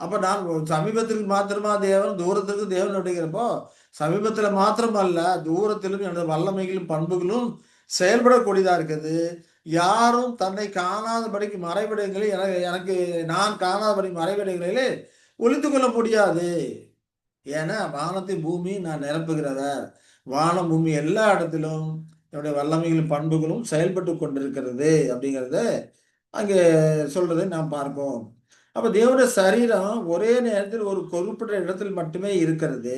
அப்ப நான் சமீபத்திற்கு மாத்திரமா தேவன், தூரத்திற்கு தேவன் அப்படிங்கிறப்போ சமீபத்துல மாத்திரம் அல்ல, தூரத்திலும் எனது வல்லமைகளும் பண்புகளும் செயல்படக்கூடியதா இருக்குது. யாரும் தன்னை காணாதபடிக்கு மறைவிடங்களில் எனக்கு நான் காணாதபடி மறைவிடங்களிலே ஒளித்துக் கொள்ள முடியாது. ஏன்னா வானத்தின் பூமி நான் நிரப்புகிறவர், வானம் பூமி எல்லா இடத்திலும் என்னுடைய வல்லமைகளும் பண்புகளும் செயல்பட்டு கொண்டிருக்கிறது அப்படிங்கிறத அங்கே சொல்றதை நாம் பார்ப்போம். அப்ப தேவனுடைய சரீரம் ஒரே நேரத்தில் ஒரு குறிப்பிட்ட இடத்தில் மட்டுமே இருக்கிறது.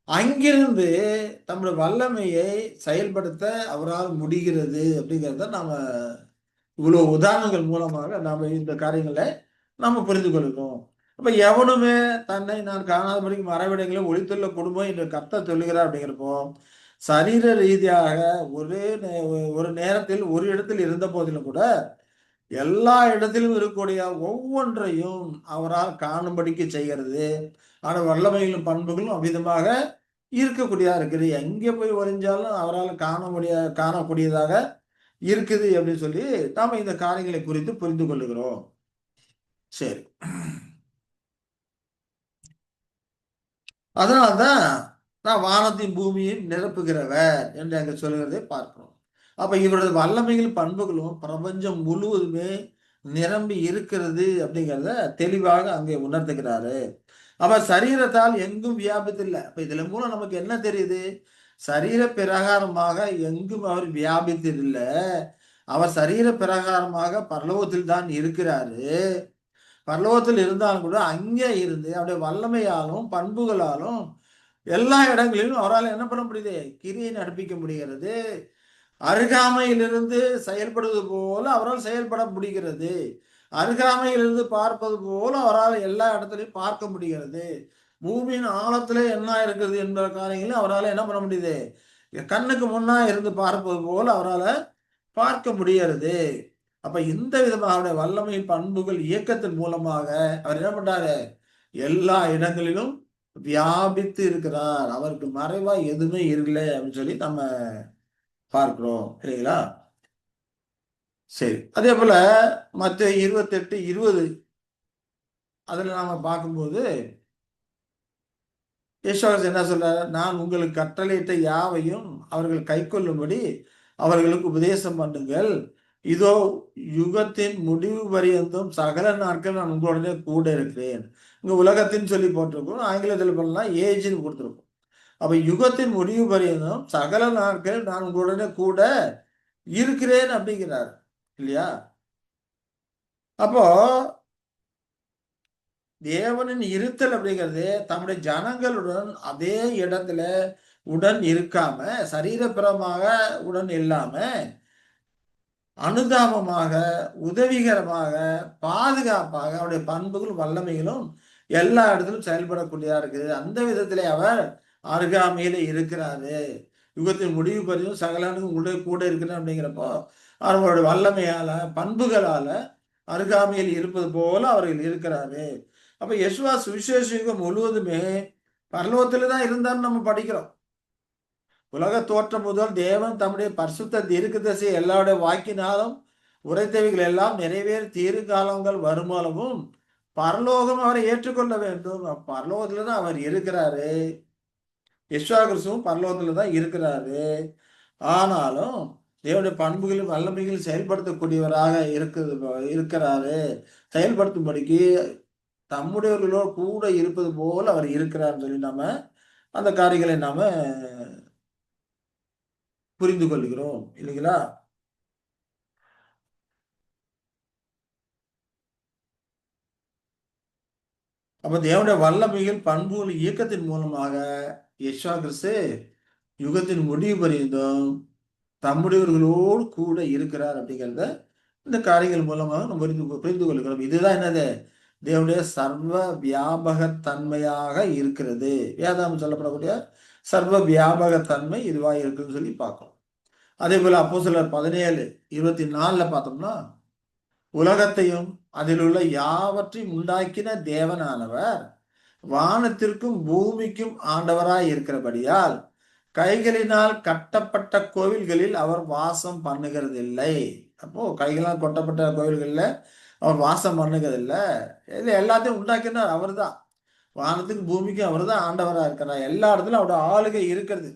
அங்கிருந்து தம்முடைய வல்லமையை செயல்படுத்த அவரால் முடிகிறது அப்படிங்கிறத நாம இவ்வளவு உதாரணங்கள் மூலமாக நாம இந்த காரியங்களை நாம புரிந்து கொள்கிறோம். அப்ப எவனுமே தன்னை நான் காணாதபடிக்கு மறைவிடங்களில் ஒளித்துள்ள குடும்பம் என்று கர்த்தர் சொல்லுகிறார் அப்படிங்கிறப்போ, சரீர ரீதியாக ஒரு நேரத்தில் ஒரு இடத்தில் இருந்த போதிலும் கூட எல்லா இடத்திலும் இருக்கக்கூடிய ஒவ்வொன்றையும் அவரால் காணும்படிக்கு செய்கிறது. ஆனா வல்லமைகளும் பண்புகளும் அவ்விதமாக இருக்கக்கூடியதா இருக்குது. எங்கே போய் ஒளிஞ்சாலும் அவரால் காணக்கூடியதாக இருக்குது அப்படின்னு சொல்லி நாம இந்த காரியங்களை குறித்து புரிந்து கொள்ளுகிறோம். சரி, அதனால்தான் நான் வானத்தின் பூமியும் நிரப்புகிறவர் என்று அங்க சொல்லுகிறதை பார்க்கிறோம். அப்ப இவரது வல்லமைகள் பண்புகளும் பிரபஞ்சம் முழுவதுமே நிரம்பி இருக்கிறது அப்படிங்கிறத தெளிவாக அங்கே உணர்த்துகிறாரு. அவர் சரீரத்தால் எங்கும் வியாபித்தில்லை. அப்ப இதுல மூலம் நமக்கு என்ன தெரியுது? சரீர பிரகாரமாக எங்கும் அவர் வியாபித்ததில்லை. அவர் சரீர பிரகாரமாக பரலோகத்தில் தான் இருக்கிறாரு. பரலோகத்தில் இருந்தாலும் கூட அங்கே இருந்து அவருடைய வல்லமையாலும் பண்புகளாலும் எல்லா இடங்களிலும் அவரால் என்ன பண்ண முடியுது? கிரியை நடப்பிக்க முடிகிறது. அருகாமையிலிருந்து செயல்படுவது போல அவரால் செயல்பட முடிகிறது. அருகாமையிலிருந்து பார்ப்பது போல அவரால் எல்லா இடத்துலையும் பார்க்க முடிகிறது. பூமியின் ஆழத்துல என்ன இருக்குது என்ற காரியங்களை அவரால் என்ன பண்ண முடியுது? கண்ணுக்கு முன்னா இருந்து பார்ப்பது போல அவரால் பார்க்க முடிகிறது. அப்ப இந்த விதமாக அவருடைய வல்லமையின் பண்புகள் இயக்கத்தின் மூலமாக அவர் என்ன பண்றாரு? எல்லா இடங்களிலும் வியாபித்து இருக்கிறார். அவருக்கு மறைவா எதுவுமே இல்லை அப்படின்னு சொல்லி நம்ம பார்க்கிறோம் இல்லைங்களா? சரி. அதே போல மத்தேயு 28:20 அதுல நாம பார்க்கும்போது இயேசுவானவர் என்ன சொல்றாரு? நான் உங்களுக்கு கட்டளையிட்ட யாவையும் அவர்கள் கைக்கொள்ளும்படி அவர்களுக்கு உபதேசம் பண்ணுங்கள். இதோ யுகத்தின் முடிவு பரியந்தம் சகல நாட்கள் நான் உங்களுடனே கூட இருக்கிறேன். இங்க உலகத்தின்னு சொல்லி போட்டிருக்கோம். ஆங்கிலத்தில் பண்ணலாம் ஏஜ்னு கொடுத்திருக்கோம். அப்ப யுகத்தின் முடிவு பரியந்தம் சகல நாட்கள் நான் உங்களுடனே கூட இருக்கிறேன் அப்படிங்கிறார் இல்லையா? அப்போ தேவனின் இருத்தல் அப்படிங்கிறது தம்முடைய ஜனங்களுடன் அதே இடத்துல உடன் இருக்காம, சரீரப்பிரமாக உடன் இல்லாம, அனுதாபமாக, உதவிகரமாக, பாதுகாப்பாக அவருடைய பண்புகளும் வல்லமைகளும் எல்லா இடத்திலும் செயல்படக்கூடியதா இருக்குது. அந்த விதத்திலே அவர் அருகாமையில இருக்கிறாரு. யுகத்தின் முடிவு பரியும் சகலனுக்கும் கூட இருக்கிறார் அப்படிங்கிறப்போ அவர்களுடைய வல்லமையால, பண்புகளால அருகாமையில் இருப்பது போல அவர்கள் இருக்கிறாரு. அப்ப யெசுவா சுவிசேஷ யுகம் முழுவதுமே பரலோகத்துல தான் இருந்தான்னு நம்ம படிக்கிறோம். உலக தோற்றம் முதல் தேவன் தம்முடைய பரிசுத்த தீர்க்கதரிசி எல்லாருடைய வாக்கினாலும் உரைத்தவைகள் எல்லாம் நிறைவேறி தீர்காலங்கள் வருமானமும் பரலோகம் அவரை ஏற்றுக்கொள்ள வேண்டும். பரலோகத்துல தான் அவர் இருக்கிறாரு. யெசுவா கிறிஸ்துவும் பரலோகத்துல தான் இருக்கிறாரு. ஆனாலும் தேவனுடைய பண்புகளும் வல்லமைகளும் செயல்படுத்தக்கூடியவராக இருக்கிறாரு. செயல்படுத்தும்படிக்கு தம்முடையவர்களோடு கூட இருப்பது போல அவர் இருக்கிறார் சொல்லி நாம அந்த காரியங்களை நாம புரிந்து கொள்கிறோம் இல்லைங்களா? அப்ப தேவனுடைய வல்லமைகள் பண்புகள் இயக்கத்தின் மூலமாக யெசுவா கிறிஸ்து யுகத்தின் முடிவு பரியந்தம் தம்முடையவர்களோடு கூட இருக்கிறார் அப்படிங்கிறத இந்த காரியங்கள் மூலமாக நம்ம புரிந்து கொள்கிறோம். இதுதான் என்னது? தேவனுடைய சர்வ வியாபக தன்மையாக இருக்கிறது. வேதாகம் சொல்லப்படக்கூடிய சர்வ வியாபக தன்மை இதுவா இருக்குன்னு சொல்லி பார்க்கணும். அதே போல அப்போஸ்தலர் 17:24 பார்த்தோம்னா, உலகத்தையும் அதில் உள்ள யாவற்றையும் உண்டாக்கின தேவனானவர் வானத்திற்கும் பூமிக்கும் ஆண்டவராய் இருக்கிறபடியால் கைகளினால் கட்டப்பட்ட கோவில்களில் அவர் வாசம் பண்ணுகிறது இல்லை. அப்போ கைகளால் கொட்டப்பட்ட கோவில்களில் அவர் வாசம் பண்ணுகிறது இல்லை. இது எல்லாத்தையும் உண்டாக்கினார் அவர் தான். வானத்துக்கும் பூமிக்கும் அவர் தான் ஆண்டவராக இருக்கிறார். எல்லா இடத்துலையும் அவரோட ஆளுகை இருக்கிறது.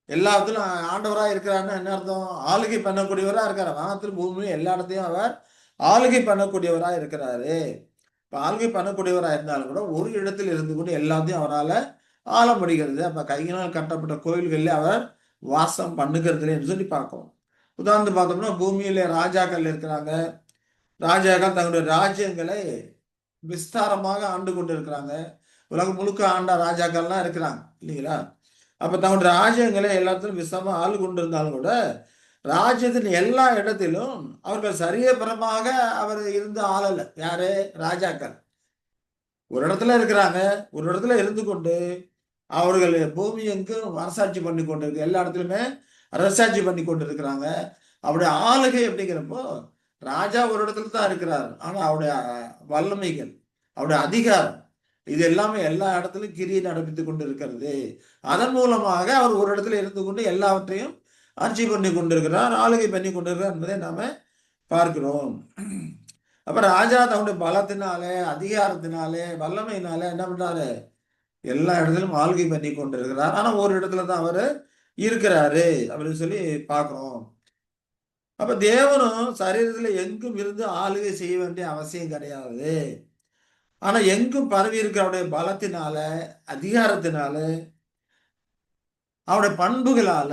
எல்லா இடத்துலும் ஆண்டவரா இருக்கிறாருன்னா என்ன அர்த்தம்? ஆளுகை பண்ணக்கூடியவரா இருக்காரு. வானத்திலும் பூமியிலும் எல்லா இடத்தையும் அவர் ஆளுகை பண்ணக்கூடியவரா இருக்கிறாரு. இப்ப ஆளுகை பண்ணக்கூடியவரா இருந்தாலும் கூட ஒரு இடத்தில் இருந்து கொண்டு எல்லாத்தையும் அவரால் ஆள முடிகிறது. அப்ப கையினால் கட்டப்பட்ட கோயில்களில் அவர் வாசம் பண்ணுகிறது என்று சொல்லி பார்க்கிறோம். உதாரணத்துக்கு பார்த்தோம்னா பூமியில ராஜாக்கள் இருக்கிறாங்க. ராஜாக்கள் தங்களுடைய ராஜ்யங்களை விஸ்தாரமாக ஆண்டு கொண்டு இருக்கிறாங்க. உலகம் முழுக்க ஆண்ட ராஜாக்கள்லாம் இருக்கிறாங்க இல்லைங்களா? அப்ப தங்களுடைய ராஜ்யங்களை எல்லாத்திலும் விசமா ஆளு கொண்டிருந்தாலும் கூட ராஜ்யத்தின் எல்லா இடத்திலும் அவர்கள் சரியபரமாக அவர் இருந்து ஆளல. யாரு? ராஜாக்கள் ஒரு இடத்துல இருக்கிறாங்க. ஒரு இடத்துல இருந்து கொண்டு அவர்கள் பூமி எங்கும் அரசாட்சி பண்ணி கொண்டு இருக்கு. எல்லா இடத்துலையுமே அரசாட்சி பண்ணி கொண்டு இருக்கிறாங்க. அவருடைய ஆளுகை அப்படிங்கிறப்போ ராஜா ஒரு இடத்துல தான் இருக்கிறார். ஆனா அவருடைய வல்லமைகள், அவருடைய அதிகாரம் இது எல்லாமே எல்லா இடத்துலையும் கிரியை நடப்பித்துக் கொண்டு இருக்கிறது. அதன் மூலமாக அவர் ஒரு இடத்துல இருந்து கொண்டு எல்லாவற்றையும் ஆட்சி பண்ணி கொண்டிருக்கிறார், ஆளுகை பண்ணி கொண்டிருக்கிறார் என்பதை நாம பார்க்கிறோம். அப்ப ராஜா தன்னுடைய பலத்தினாலே, அதிகாரத்தினாலே, வல்லமையினாலே என்ன பண்றாரு? எல்லா இடத்திலும் ஆளுகை பண்ணி கொண்டிருக்கிறார். ஆனா ஒரு இடத்துல தான் அவரு இருக்கிறாரு அப்படின்னு சொல்லி பார்க்கிறோம். அப்ப தேவனும் சரீரத்துல எங்கும் இருந்து ஆளுகை செய்ய வேண்டிய அவசியம் கிடையாது. ஆனா எங்கும் பரவி இருக்கிற அவருடைய பலத்தினால, அதிகாரத்தினால, அவருடைய பண்புகளால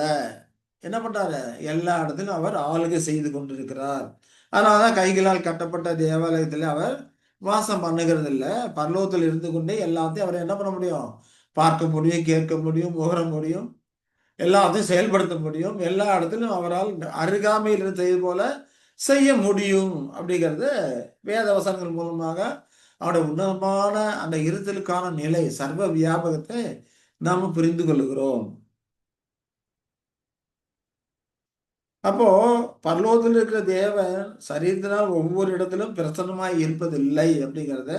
என்ன பண்றாரு? எல்லா இடத்திலும் அவர் ஆளுகை செய்து கொண்டிருக்கிறார். அதனாலதான் கைகளால் கட்டப்பட்ட தேவாலயத்தில் அவர் வாசம் பண்ணுகிறது இல்லை. பரலோகத்தில் இருந்து கொண்டே எல்லாத்தையும் அவர் என்ன பண்ண முடியும்? பார்க்க முடியும், கேட்க முடியும், முகர முடியும், எல்லாத்தையும் செயல்படுத்த முடியும். எல்லா இடத்துலையும் அவரால் அருகாமையில் இருந்தது போல செய்ய முடியும் அப்படிங்கிறத வேத வசனங்கள் மூலமாக அவருடைய உன்னதமான அந்த இருத்தலுக்கான நிலை, சர்வ வியாபகத்தை நாம புரிந்து கொள்ளுகிறோம். அப்போ பரலோகத்தில் இருக்கிற தேவன் சரீரத்தினால் ஒவ்வொரு இடத்திலும் பிரசன்னமாய் இருப்பதில்லை அப்படிங்கிறத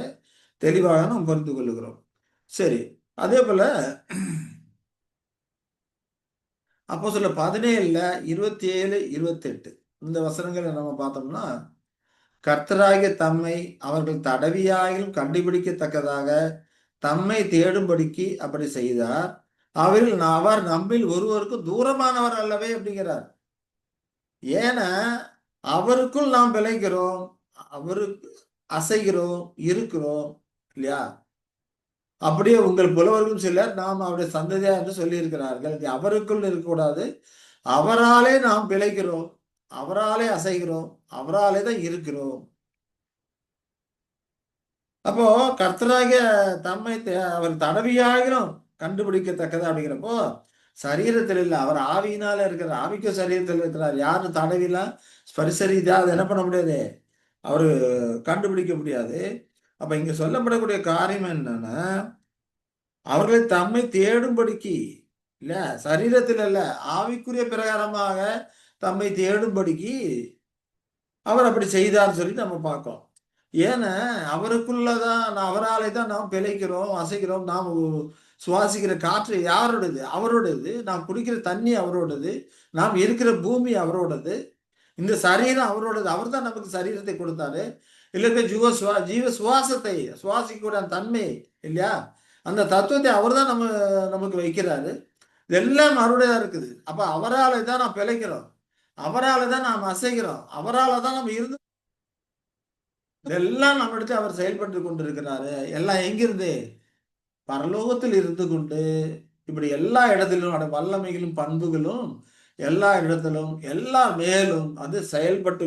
தெளிவாக நாம் புரிந்து கொள்ளுகிறோம். சரி, அதே போல அப்போ சொல்ல 17 27 28 இந்த வசனங்களை நம்ம பார்த்தோம்னா, கர்த்தராகிய தம்மை அவர்கள் தடவியாயிலும் கண்டுபிடிக்கத்தக்கதாக தம்மை தேடும்படிக்கு அப்படி செய்தார். அவர் நம்மில் ஒருவருக்கும் தூரமானவர் அல்லவே அப்படிங்கிறார். ஏன்னா அவருக்குள் நாம் விளைகிறோம், அவருக்கு அசைகிறோம், இருக்கிறோம் இல்லையா? அப்படியே உங்கள் புலவர்களும் சிலர் நாம் அவருடைய சந்ததியா என்று சொல்லி இருக்கிறார்கள். அவருக்குள் இருக்கக்கூடாது, அவராலே நாம் பிழைக்கிறோம், அவராலே அசைகிறோம், அவராலே தான் இருக்கிறோம். அப்போ கர்த்தராகிய தம்மை அவர் தடவியாகிலும் கண்டுபிடிக்கத்தக்கது அப்படிங்கிறப்போ சரீரத்தில் இல்லை, அவர் ஆவியினால இருக்கிற, ஆவிக்கும் சரீரத்தில் இருக்கிறார். யாரும் தடவிலாம் ஸ்பரிசரீதா அதை என்ன பண்ண முடியாது, அவரு கண்டுபிடிக்க முடியாது. அப்ப இங்க சொல்லப்படக்கூடிய காரியம் என்னன்னா, அவர்களை தம்மை தேடும்படிக்கு இல்ல, சரீரத்தில் அல்ல, ஆவிக்குரிய பிரகாரமாக தம்மை தேடும்படிக்கு அவர் அப்படி செய்தார் சொல்லி நம்ம பார்க்கிறோம். ஏன்னா அவருக்குள்ளதான், அவராலே தான் நாம் பிழைக்கிறோம், அசைக்கிறோம். நாம் சுவாசிக்கிற காற்று யாரோடது? அவரோடது. நாம் குடிக்கிற தண்ணி அவரோடது. நாம் இருக்கிற பூமி அவரோடது. இந்த சரீரம் அவரோடது. அவர் தான் நமக்கு சரீரத்தை கொடுத்தாரு. இல்லை ஜீவ சுவாசத்தை சுவாசிக்கக்கூடிய தன்மை இல்லையா, அந்த தத்துவத்தை அவர் தான் நமக்கு வைக்கிறாரு. இதெல்லாம் அவருடையதா இருக்குது. அப்ப அவரால் தான் நாம் பிழைக்கிறோம், அவரால் தான் நாம் அசைக்கிறோம், அவரால் தான் நம்ம இருந்து இதெல்லாம் நம்மிடத்தில் அவர் செயல்பட்டு கொண்டிருக்கிறாரு. எல்லாம் எங்கிருந்து? பரலோகத்தில் இருந்து கொண்டு இப்படி எல்லா இடத்திலும் வல்லமைகளும் பண்புகளும் எல்லா இடத்திலும் எல்லா மேலும் அது செயல்பட்டு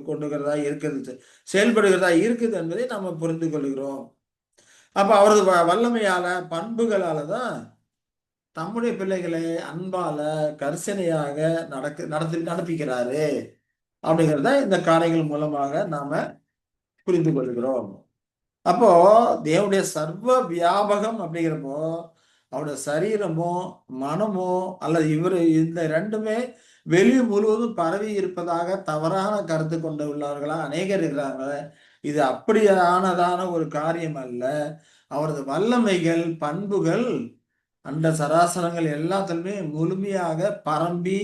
கொண்டுகிறதா இருக்கிறது, செயல்படுகிறதா இருக்குது என்பதை நம்ம புரிந்து கொள்கிறோம். அப்ப அவரது வல்லமையால பண்புகளால தான் தம்முடைய பிள்ளைகளை அன்பால கரிசனையாக நடப்பிக்கிறாரு அப்படிங்கிறத இந்த காரியங்கள் மூலமாக நாம புரிந்து கொள்கிறோம். அப்போ தேவனுடைய சர்வ வியாபகம் அப்படிங்கிறப்போ அவருடைய சரீரமோ மனமோ அல்லது இந்த ரெண்டுமே வெளி முழுவதும் பரவி இருப்பதாக தவறான கருத்து கொண்டு உள்ளவர்களா அநேகர் இருக்கிறாங்க. இது அப்படியானதான ஒரு காரியம் அல்ல. அவரது வல்லமைகள் பண்புகள் அண்ட சராசரங்கள் எல்லாத்திலுமே முழுமையாக பரம்பி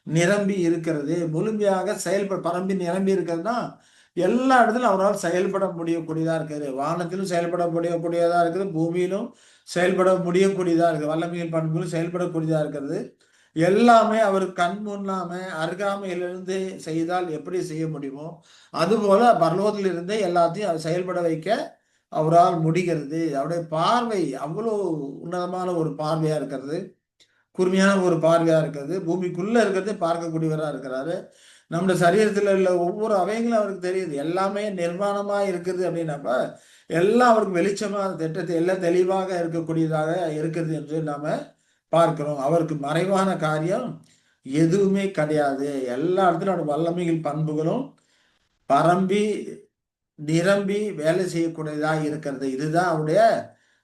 நிரம்பி இருக்கிறது. முழுமையாக பரம்பி நிரம்பி இருக்கிறதுனா எல்லா இடத்துலும் அவரால் செயல்பட முடியக்கூடியதா இருக்குது. வானத்திலும் செயல்பட முடியக்கூடியதா இருக்குது, பூமியிலும் செயல்பட முடியக்கூடியதா இருக்குது, வல்லமையின் பண்புகளும் செயல்படக்கூடியதா இருக்கிறது. எல்லாமே அவர் கண் முன்னாம அருகாமையிலிருந்து செய்தால் எப்படி செய்ய முடியுமோ அதுபோல பரலோகத்தில் இருந்தே எல்லாத்தையும் செயல்பட வைக்க அவரால் முடிகிறது. அவருடைய பார்வை அவ்வளோ உன்னதமான ஒரு பார்வையா இருக்கிறது, கூர்மையான ஒரு பார்வையா இருக்கிறது. பூமிக்குள்ள இருக்கிறது பார்க்கக்கூடியவராக இருக்கிறாரு. நம்முடைய சரீரத்தில் உள்ள ஒவ்வொரு அவயங்களும் அவருக்கு தெரியுது. எல்லாமே நிர்வாணமா இருக்குது அப்படின்னப்ப எல்லாம் அவருக்கு வெளிச்சமா திட்டத்தை எல்லாம் தெளிவாக இருக்கக்கூடியதாக இருக்குது என்று நாம பார்க்கிறோம். அவருக்கு மறைவான காரியம் எதுவுமே கிடையாது. எல்லா இடத்துலும் வல்லமைகள் பண்புகளும் பரம்பி நிரம்பி வேலை செய்யக்கூடியதா இருக்கிறது. இதுதான் அவருடைய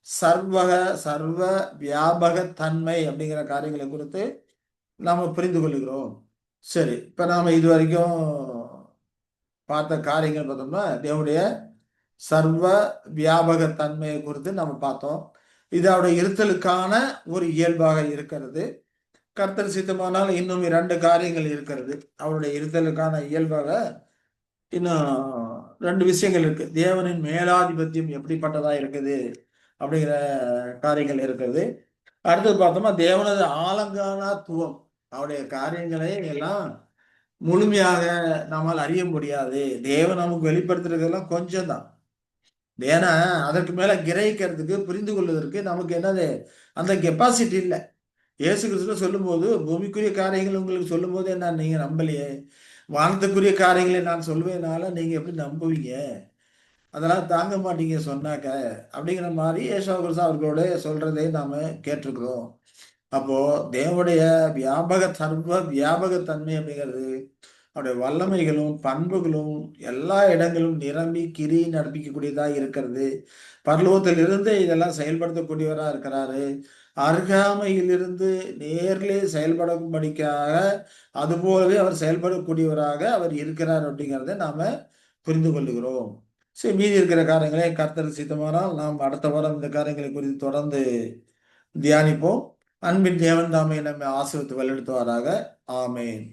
சர்வ வியாபக தன்மை அப்படிங்கிற காரியங்களை குறித்து நாம புரிந்து கொள்கிறோம். சரி, இப்ப நாம இது வரைக்கும் பார்த்த காரியங்கள் பார்த்தோம்னா தேவனுடைய சர்வ வியாபக தன்மையை குறித்து நம்ம பார்த்தோம். இது அவருடைய இருத்தலுக்கான ஒரு இயல்பாக இருக்கிறது. கர்த்தர் சித்தமானால் இன்னும் 2 காரியங்கள் இருக்கிறது. அவருடைய இருத்தலுக்கான இயல்பாக இன்னும் 2 விஷயங்கள் இருக்கு. தேவனின் மேலாதிபத்தியம் எப்படிப்பட்டதா இருக்குது அப்படிங்கிற காரியங்கள் இருக்கிறது. அடுத்தது பார்த்தோம்னா தேவனது ஆலங்கானத்துவம், அவருடைய காரியங்களை எல்லாம் முழுமையாக நம்மால் அறிய முடியாது. தேவன் நமக்கு வெளிப்படுத்துறதெல்லாம் கொஞ்சம் தான். ஏன்னா அதற்கு மேல கிரகிக்கிறதுக்கு புரிந்து கொள்வதற்கு நமக்கு என்னது அந்த கெப்பாசிட்டி இல்லை. இயேசு கிறிஸ்து சொல்லும்போது பூமிக்குரிய காரியங்கள் உங்களுக்கு சொல்லும் போது என்ன நீங்க நம்பலையே, வானத்துக்குரிய காரியங்களை நான் சொல்லுவேனால நீங்க எப்படி நம்புவீங்க, அதெல்லாம் தாங்க மாட்டீங்க சொன்னாக்க அப்படிங்கிற மாதிரி ஏசு கிறிஸ்து அவர்களோட சொல்றதை நாம கேட்டிருக்கிறோம். அப்போ தேவனுடைய சர்வ வியாபக தன்மை அப்படிங்கிறது அவருடைய வல்லமைகளும் பண்புகளும் எல்லா இடங்களும் நிரம்பி கிரி நடப்பிக்கக்கூடியதாக இருக்கிறது. பரலோகத்திலிருந்து இதெல்லாம் செயல்படுத்தக்கூடியவராக இருக்கிறாரு. அருகாமையிலிருந்து நேரிலே செயல்படும்படிக்காக அதுபோலவே அவர் செயல்படக்கூடியவராக அவர் இருக்கிறார் அப்படிங்கிறத நாம புரிந்து கொள்ளுகிறோம். சரி, மீதி இருக்கிற காரியங்களை கர்த்தர் சித்தமானால் நாம் அடுத்த வாரம் இந்த காரியங்களை குறித்து தொடர்ந்து தியானிப்போம். அன்பின் தேவன் தாமே நம்மை ஆசீர்வதித்து வழிநடத்துவாராக. ஆமென்.